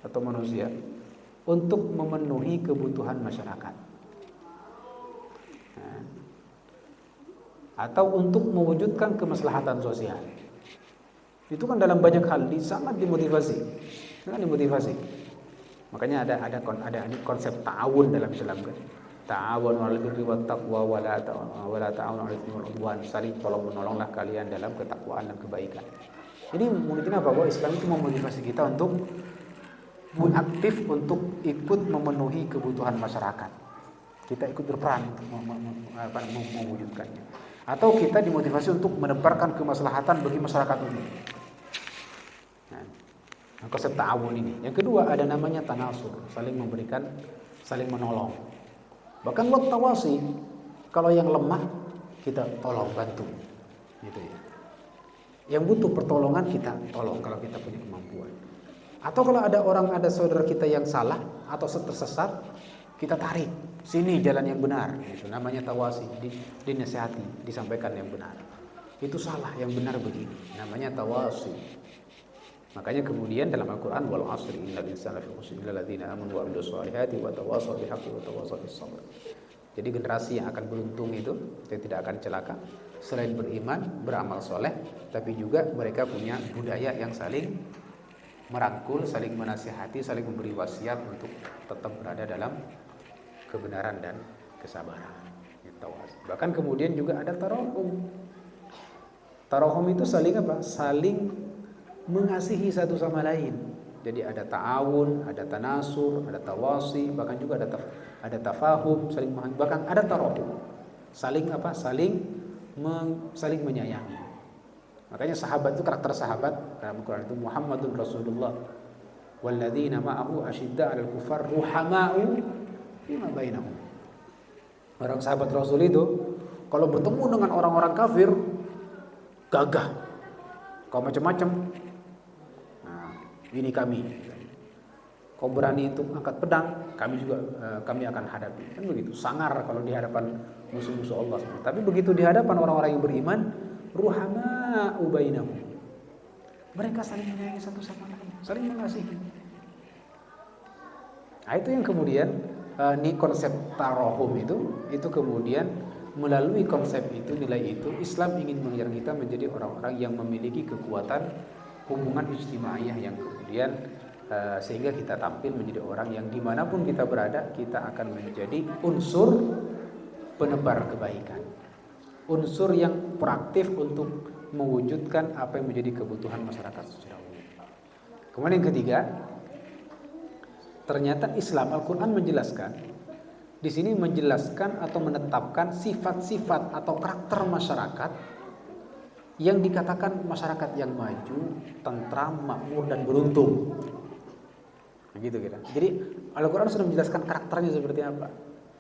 atau manusia untuk memenuhi kebutuhan masyarakat, atau untuk mewujudkan kemaslahatan sosial. Itu kan dalam banyak hal sangat dimotivasi. Makanya ada konsep ta'awun dalam Islam kan. Ta'awun 'alal birri wat taqwa wa la ta'awun 'alal itsmi wal 'udwan. Saling tolong-menolonglah kalian dalam ketakwaan dan kebaikan. Jadi mungkin bahwa Islam itu memotivasi kita untuk aktif untuk ikut memenuhi kebutuhan masyarakat. Kita ikut berperan untuk mewujudkannya. Atau kita dimotivasi untuk menebarkan kemaslahatan bagi masyarakat umum. Nah, konsep ta'awun ini. Yang kedua ada namanya tanasur, saling memberikan, saling menolong. Bahkan buat tawasi, kalau yang lemah kita tolong bantu, gitu ya. Yang butuh pertolongan kita tolong kalau kita punya kemampuan. Atau kalau ada saudara kita yang salah atau tersesat, kita tarik, sini jalan yang benar. Itu namanya tawasi, dinasihati, disampaikan yang benar. Itu salah, yang benar begini. Namanya tawasi. Makanya kemudian dalam Al-Quran, wal asri innal insana lafi khusr illal ladzina amanu wa amilus solihati wa tawassaw bil haqqi wa tawassaw bis sabr. Jadi generasi yang akan beruntung itu, yang tidak akan celaka, selain beriman, beramal soleh, tapi juga mereka punya budaya yang saling merangkul, saling menasihati, saling memberi wasiat untuk tetap berada dalam kebenaran dan kesabaran. Bahkan kemudian juga ada tarahum. Tarahum itu saling apa? Saling mengasihi satu sama lain. Jadi ada ta'awun, ada tanasur, ada tawasi, bahkan juga ada tafahum, saling memahami, bahkan ada tarahum. Saling apa? Saling menyayangi. Makanya sahabat itu, karakter sahabat dalam Al-Quran itu Muhammadun Rasulullah walladzina ma'ahu asyidda 'alal kufar ruhama'u fima bainahum. Orang sahabat Rasul itu kalau bertemu dengan orang-orang kafir gagah, kau macam-macam. Nah, ini kami. Kau berani untuk angkat pedang, kami akan hadapi. Kan begitu. Sangar kalau di hadapan musuh-musuh Allah. Tapi begitu di hadapan orang-orang yang beriman, ruhama'u bainahum. Mereka saling menyayangi satu sama lain, saling mengasihi. Nah, itu yang kemudian ini konsep tarahum itu kemudian melalui konsep itu, nilai itu, Islam ingin mengajar kita menjadi orang-orang yang memiliki kekuatan hubungan ijtimaiyah yang kemudian sehingga kita tampil menjadi orang yang dimanapun kita berada, kita akan menjadi unsur penebar kebaikan, unsur yang proaktif untuk mewujudkan apa yang menjadi kebutuhan masyarakat secara umum. Kemudian yang ketiga, ternyata Islam, Al-Quran menjelaskan, di sini menjelaskan atau menetapkan sifat-sifat atau karakter masyarakat yang dikatakan masyarakat yang maju, tentram, makmur dan beruntung. Begitu kira. Jadi Al-Quran sudah menjelaskan karakternya seperti apa.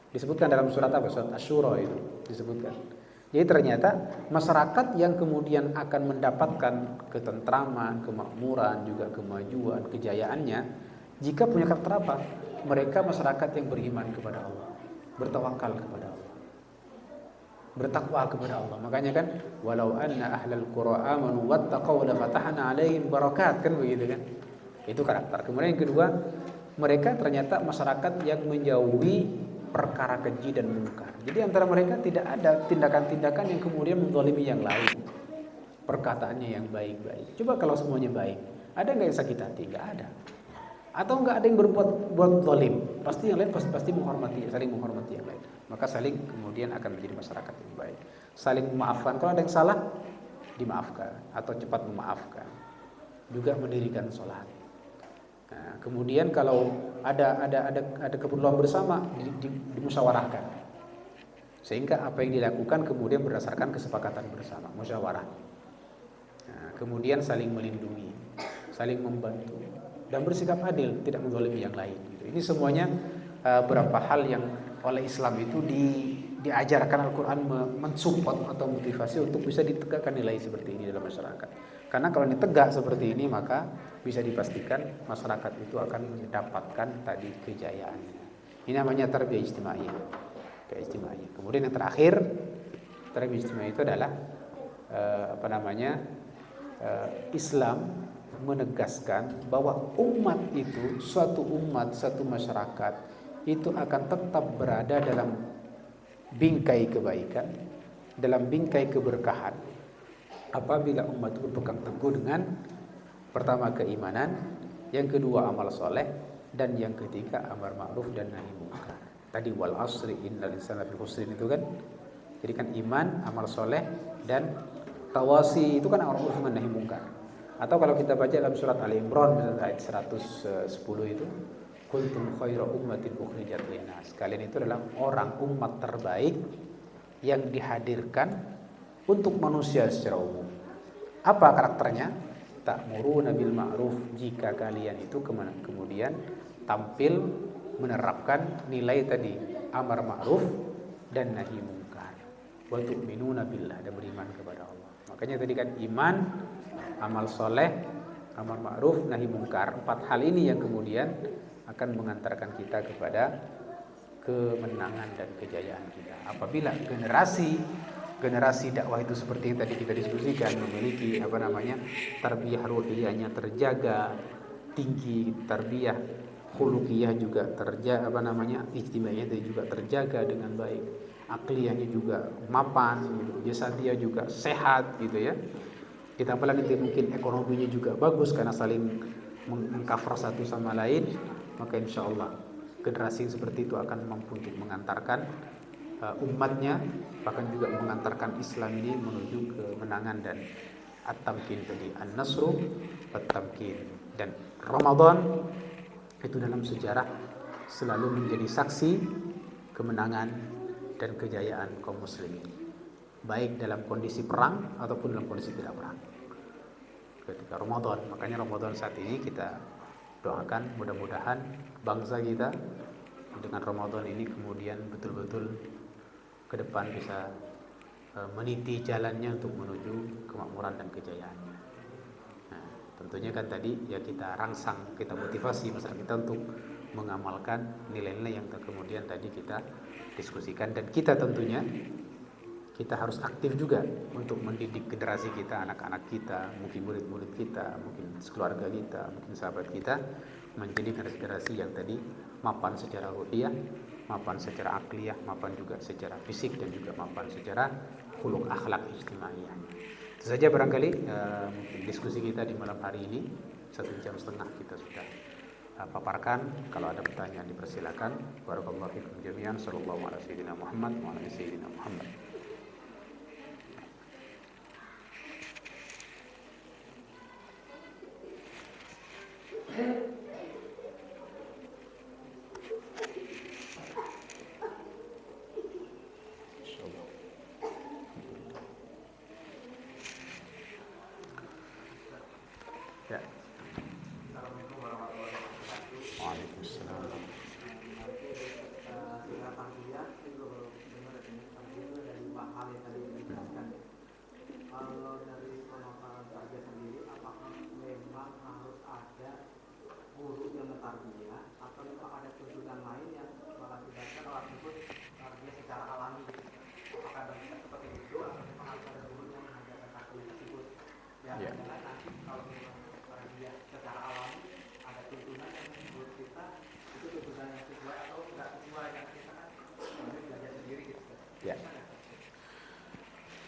Disebutkan dalam surat apa? Surat Asy-Syura itu disebutkan. Jadi ternyata masyarakat yang kemudian akan mendapatkan ketentraman, kemakmuran, juga kemajuan, kejayaannya jika punya karakter apa? Mereka masyarakat yang beriman kepada Allah, bertawakal kepada Allah, bertakwa kepada Allah. Makanya kan walau anna ahlal qura amanu wattaqaw la fatahna 'alaihim barakat, kan begitu kan? Itu karakter. Kemudian yang kedua, mereka ternyata masyarakat yang menjauhi perkara keji dan munkar. Jadi antara mereka tidak ada tindakan-tindakan yang kemudian menzalimi yang lain. Perkataannya yang baik-baik. Coba kalau semuanya baik, ada nggak yang sakit hati? Nggak ada. Atau nggak ada yang buat zalim? Pasti yang lain pasti menghormati, saling menghormati yang lain. Maka saling kemudian akan menjadi masyarakat yang baik. Saling memaafkan. Kalau ada yang salah, dimaafkan atau cepat memaafkan. Juga mendirikan sholat. Nah, kemudian kalau ada keperluan bersama dimusyawarahkan, sehingga apa yang dilakukan kemudian berdasarkan kesepakatan bersama, musyawarah. Nah, kemudian saling melindungi, saling membantu, dan bersikap adil, tidak menzalimi yang lain. Ini semuanya beberapa hal yang oleh Islam itu diajarkan Al-Quran mensupport atau motivasi untuk bisa ditegakkan nilai seperti ini dalam masyarakat. Karena kalau ditegak seperti ini, maka bisa dipastikan masyarakat itu akan mendapatkan tadi kejayaan. Ini namanya tarbiyah ijtimaiyah. Kemudian yang terakhir, tarbiyah ijtimaiyah itu adalah Islam menegaskan bahwa umat itu, suatu umat, satu masyarakat itu akan tetap berada dalam bingkai kebaikan, dalam bingkai keberkahan apabila umat itu berpegang teguh dengan pertama keimanan, yang kedua amal soleh, dan yang ketiga amar ma'ruf dan nahi munkar. Tadi wal asri innal insana lafi khusr itu kan. Jadi kan iman, amal soleh, dan tawasi itu kan amar ma'ruf dan nahi munkar. Atau kalau kita baca dalam surat Ali Imran ayat 110 itu, kuntum khairu ummatin ukhrijat linnas. Kalian itu adalah orang umat terbaik yang dihadirkan untuk manusia secara umum. Apa karakternya? Ta'muruna bil ma'ruf. Jika kalian itu kemudian tampil menerapkan nilai tadi amar ma'ruf dan nahi mungkar. Wa tu'minuna billah, dan beriman kepada Allah. Makanya tadi kan iman, amal soleh, amar ma'ruf, nahi mungkar. 4 hal ini yang kemudian akan mengantarkan kita kepada kemenangan dan kejayaan kita. Apabila generasi dakwah itu seperti yang tadi kita diskusikan, memiliki tarbiyah ruhiyahnya terjaga tinggi, tarbiyah khuluqiyah juga terjaga, ijtimaiyah juga terjaga dengan baik, akliyahnya juga mapan, jasadiyah juga sehat gitu ya. Ditambah lagi mungkin ekonominya juga bagus karena saling mengcover satu sama lain, maka insya Allah generasi seperti itu akan mampu untuk mengantarkan umatnya, bahkan juga mengantarkan Islam ini menuju kemenangan dan at-tamkin tadi, an-nasru wat-tamkin. Dan Ramadan itu dalam sejarah selalu menjadi saksi kemenangan dan kejayaan kaum muslimin, baik dalam kondisi perang ataupun dalam kondisi tidak perang. Ketika Ramadan, makanya Ramadan saat ini kita doakan mudah-mudahan bangsa kita dengan Ramadan ini kemudian betul-betul ke depan bisa meniti jalannya untuk menuju kemakmuran dan kejayaannya. Nah, tentunya kan tadi ya kita rangsang, kita motivasi masyarakat kita untuk mengamalkan nilai-nilai yang kemudian tadi kita diskusikan, dan kita tentunya kita harus aktif juga untuk mendidik generasi kita, anak-anak kita, mungkin murid-murid kita, mungkin keluarga kita, mungkin sahabat kita, menjadi generasi yang tadi mapan secara ruhiyah, mapan secara akliyah, mapan juga secara fisik, dan juga mapan secara khuluq akhlak ijtimaiyah. Itu saja barangkali mungkin diskusi kita di malam hari ini. 1,5 jam kita sudah paparkan. Kalau ada pertanyaan dipersilakan. Barakallahu fikum jami'an. Sallallahu ala sayyidina Muhammad wa ala sayyidina Muhammad.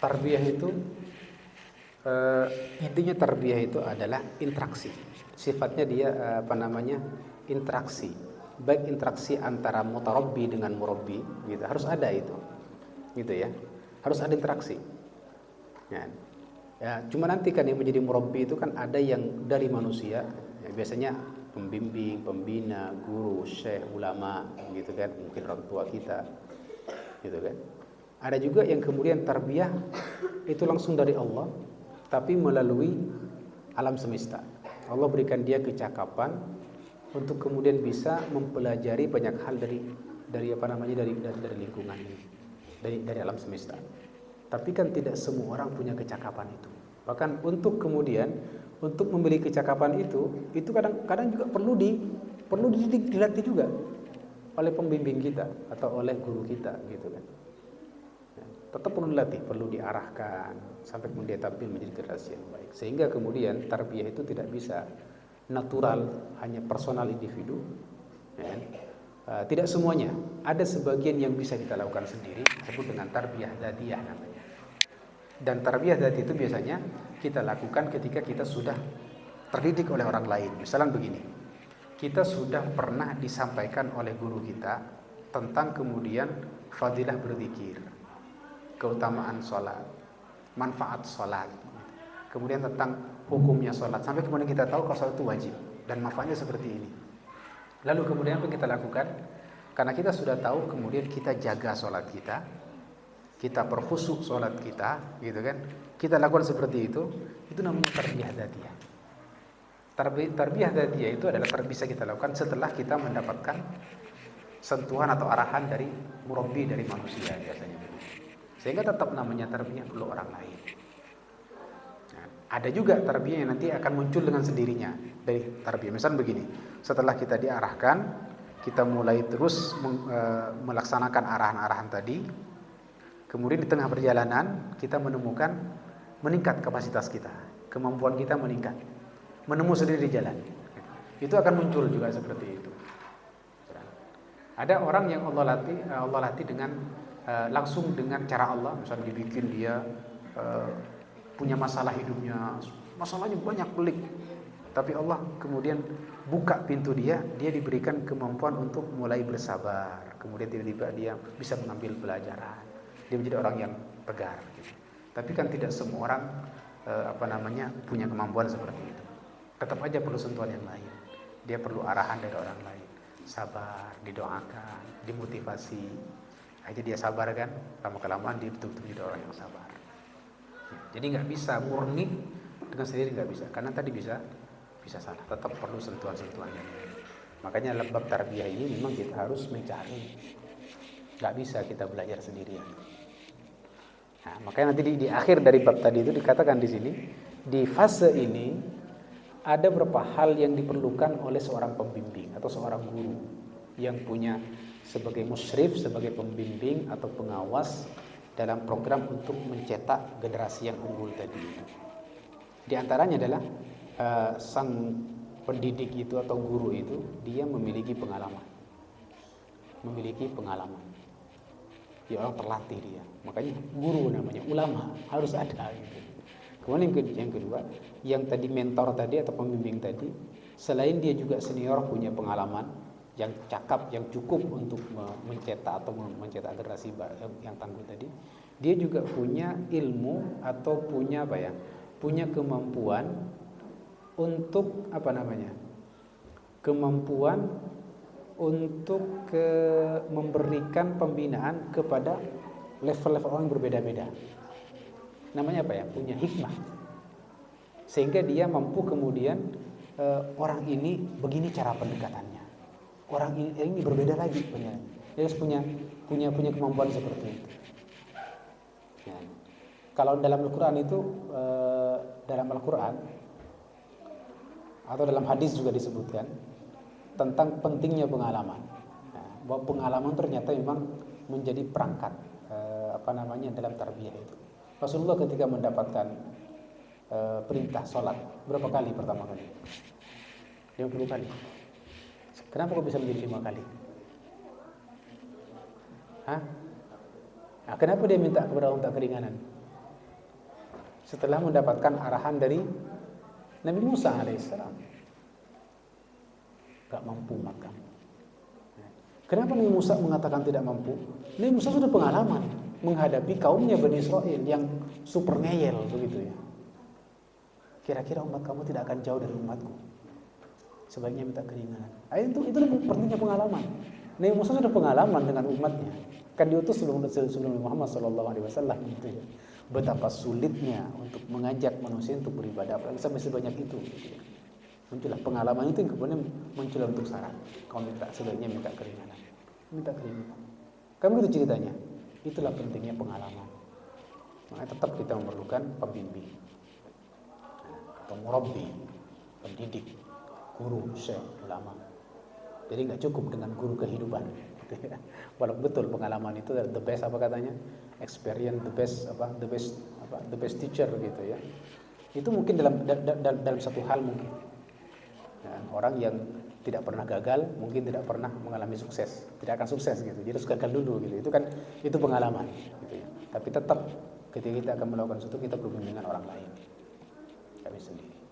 Tarbiyah itu intinya tarbiyah itu adalah interaksi. Sifatnya dia interaksi. Baik interaksi antara mutarabbi dengan murabbi, gitu. Harus ada itu. Gitu ya. Harus ada interaksi. Ya, cuma nanti kan yang menjadi murabbi itu kan ada yang dari manusia, ya, biasanya pembimbing, pembina, guru, syekh, ulama, gitu kan, mungkin orang tua kita. Gitu kan. Ada juga yang kemudian tarbiyah itu langsung dari Allah, tapi melalui alam semesta. Allah berikan dia kecakapan untuk kemudian bisa mempelajari banyak hal dari lingkungan ini, dari alam semesta. Tapi kan tidak semua orang punya kecakapan itu. Bahkan untuk memiliki kecakapan itu kadang-kadang juga perlu dilatih juga oleh pembimbing kita atau oleh guru kita, gitu kan. Tetap perlu dilatih, perlu diarahkan sampai kemudian tampil menjadi generasi yang baik. Sehingga kemudian tarbiyah itu tidak bisa natural, hanya personal individu. Ya. Tidak semuanya. Ada sebagian yang bisa kita lakukan sendiri, disebut dengan tarbiyah dzatiyah namanya. Dan tarbiyah dzati itu biasanya kita lakukan ketika kita sudah terdidik oleh orang lain. Misalnya begini, kita sudah pernah disampaikan oleh guru kita tentang kemudian fadilah berzikir, keutamaan sholat, manfaat sholat, kemudian tentang hukumnya sholat, sampai kemudian kita tahu kalau sholat itu wajib dan manfaatnya seperti ini. Lalu kemudian apa yang kita lakukan? Karena kita sudah tahu, kemudian kita jaga sholat kita perkhusyuk sholat kita, gitu kan? Kita lakukan seperti itu namanya tarbiyah dzatiyah. Tarbiyah dzatiyah itu adalah bisa kita lakukan setelah kita mendapatkan sentuhan atau arahan dari murabbi, dari manusia biasanya. Sehingga tetap namanya tarbiyah perlu orang lain. Nah, ada juga tarbiyah yang nanti akan muncul dengan sendirinya dari tarbiyah. Misal begini, setelah kita diarahkan, kita mulai terus melaksanakan arahan-arahan tadi. Kemudian di tengah perjalanan kita menemukan meningkat kapasitas kita, kemampuan kita meningkat, menemu sendiri di jalan. Itu akan muncul juga seperti itu. Ada orang yang Allah latih dengan langsung dengan cara Allah, misalnya dibikin dia punya masalah hidupnya, masalahnya banyak pelik, tapi Allah kemudian buka pintu dia diberikan kemampuan untuk mulai bersabar, kemudian tiba-tiba dia bisa mengambil pelajaran, dia menjadi orang yang tegar gitu. Tapi kan tidak semua orang punya kemampuan seperti itu. Tetap aja perlu sentuhan yang lain. Dia perlu arahan dari orang lain. Sabar, didoakan, dimotivasi. Aja dia sabar kan, lama-kelamaan dia betul-betul jadi orang yang sabar. Jadi nggak bisa murni dengan sendiri, nggak bisa. Karena tadi bisa salah. Tetap perlu sentuhan-sentuhan yang lain. Makanya dalam bab tarbiyah ini memang kita harus mencari. Nggak bisa kita belajar sendirian. Nah, makanya nanti di akhir dari bab tadi itu dikatakan di sini, di fase ini ada beberapa hal yang diperlukan oleh seorang pembimbing atau seorang guru yang punya sebagai musyrif, sebagai pembimbing atau pengawas dalam program untuk mencetak generasi yang unggul tadi itu. Di antaranya adalah sang pendidik itu atau guru itu dia memiliki pengalaman. Dia orang terlatih dia. Makanya guru namanya, ulama harus ada gitu. Kemudian yang kedua, yang tadi mentor tadi atau pembimbing tadi, selain dia juga senior punya pengalaman yang cakap, yang cukup untuk mencetak atau mencetak generasi yang tangguh tadi, dia juga punya ilmu atau punya punya kemampuan untuk memberikan pembinaan kepada level-level orang yang berbeda-beda. Namanya punya hikmah, sehingga dia mampu kemudian orang ini begini cara pendekatannya, orang ini berbeda lagi punya. Dia harus punya kemampuan seperti itu. Ya. Kalau dalam Al-Quran itu atau dalam hadis juga disebutkan tentang pentingnya pengalaman. Nah, bahwa pengalaman ternyata memang menjadi perangkat dalam tarbiyah itu. Rasulullah ketika mendapatkan perintah sholat berapa kali pertama kali? 50 kali. Kenapa kok bisa menjadi 5 kali? Nah, kenapa dia minta kepada Allah keringanan? Setelah mendapatkan arahan dari Nabi Musa alaihissalam, gak mampu makan. Kenapa Nabi Musa mengatakan tidak mampu? Nabi Musa sudah pengalaman menghadapi kaumnya Bani Israel yang super ngeyel begitu ya. Kira-kira umat kamu tidak akan jauh dari umatku, sebaiknya minta keringanan. Itu pentingnya pengalaman. Nabi Musa sudah pengalaman dengan umatnya, kan diutus sebelum Muhammad SAW gitu ya. Betapa sulitnya untuk mengajak manusia untuk beribadah, apalagi sampai sebanyak itu gitu ya. Muncullah pengalaman itu yang kemudian muncul untuk syarat. Kamu sebaiknya minta keringanan. Kan begitu ceritanya. Itulah pentingnya pengalaman. Makanya tetap kita memerlukan pembimbing atau murabbi, pendidik, guru, syekh, ulama. Jadi nggak cukup dengan guru kehidupan. Walaupun betul pengalaman itu the best experience the best teacher gitu ya. Itu mungkin dalam satu hal mungkin. Dan orang yang tidak pernah gagal mungkin tidak pernah mengalami sukses, tidak akan sukses gitu. Jadi harus gagal dulu gitu. Itu pengalaman gitu ya. Tapi tetap ketika kita akan melakukan sesuatu kita perlu dengan orang lain. Kami sendiri.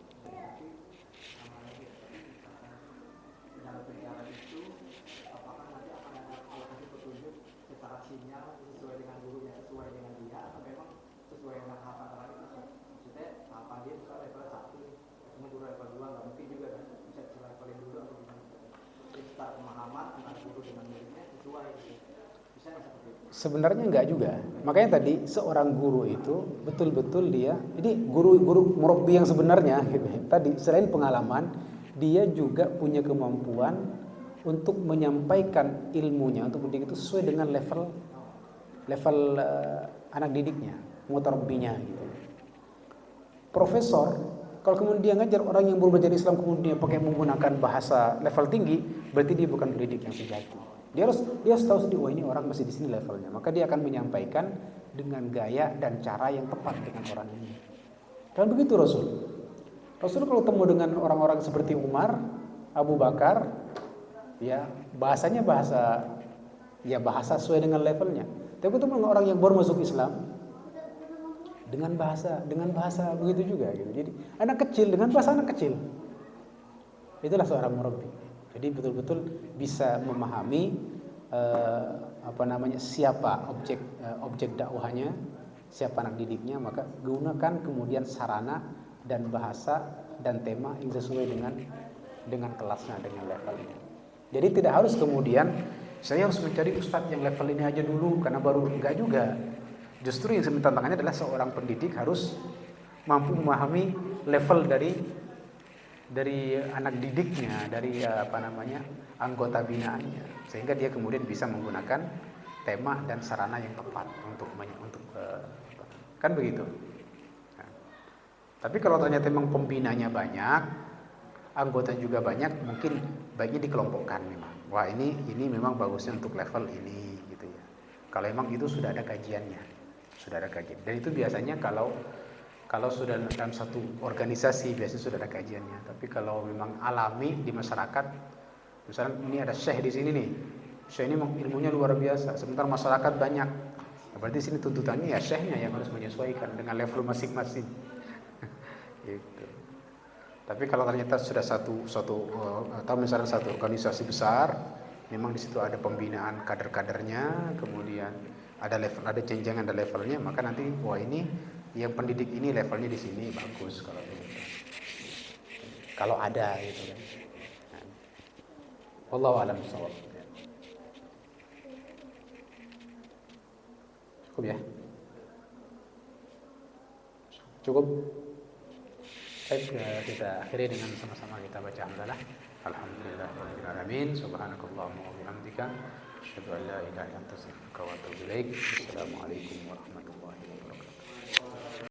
Sebenarnya enggak juga. Makanya tadi seorang guru itu betul-betul dia, ini guru murabbi yang sebenarnya gitu. Tadi selain pengalaman, dia juga punya kemampuan untuk menyampaikan ilmunya, untuk mendidik itu sesuai dengan level anak didiknya, mutarabbinya gitu. Profesor kalau kemudian dia ngajar orang yang baru belajar Islam kemudian pakai menggunakan bahasa level tinggi, berarti dia bukan pendidik yang sejati. Dia harus tahu sendiri, oh ini orang masih di sini levelnya, maka dia akan menyampaikan dengan gaya dan cara yang tepat dengan orang ini. Kan begitu Rasul. Rasul kalau ketemu dengan orang-orang seperti Umar, Abu Bakar, ya bahasanya bahasa sesuai dengan levelnya. Tapi ketemu dengan orang yang baru masuk Islam, dengan bahasa begitu juga gitu. Jadi anak kecil dengan bahasa anak kecil. Itulah seorang murabbi. Jadi betul-betul bisa memahami siapa objek dakwahnya, siapa anak didiknya, maka gunakan kemudian sarana dan bahasa dan tema yang sesuai dengan kelasnya, dengan levelnya. Jadi tidak harus kemudian saya harus mencari ustadz yang level ini aja dulu karena baru, enggak juga. Justru yang tantangannya adalah seorang pendidik harus mampu memahami level dari anak didiknya, dari anggota binaannya, sehingga dia kemudian bisa menggunakan tema dan sarana yang tepat untuk kan begitu. Nah, tapi kalau ternyata memang pembinanya banyak, anggota juga banyak, mungkin baiknya dikelompokkan memang. Wah ini memang bagusnya untuk level ini gitu ya. Kalau memang itu sudah ada kajiannya. Dan itu biasanya kalau sudah dalam satu organisasi biasanya sudah ada kajiannya. Tapi kalau memang alami di masyarakat, misalnya ini ada syekh di sini nih, syekh ini ilmunya luar biasa, sementara masyarakat banyak, berarti sini tuntutannya ya syekhnya yang harus menyesuaikan dengan level masing-masing. Gitu. Tapi kalau ternyata sudah atau misalnya satu organisasi besar, memang di situ ada pembinaan kader-kadernya, kemudian ada jenjang, ada levelnya, maka nanti wah ini yang pendidik ini levelnya di sini bagus kalau gitu. Kalau ada gitu kan. Wallahu a'lam bishawab. Cukup ya? Cukup. Baik, kita akhiri dengan sama-sama kita baca hamdalah. Alhamdulillahirabbil alamin. Subhanakallahumma wa bihamdika asyhadu an la ilaha illa anta astaghfiruka wa atubu ilaik. Assalamualaikum warahmatullahi wabarakatuh.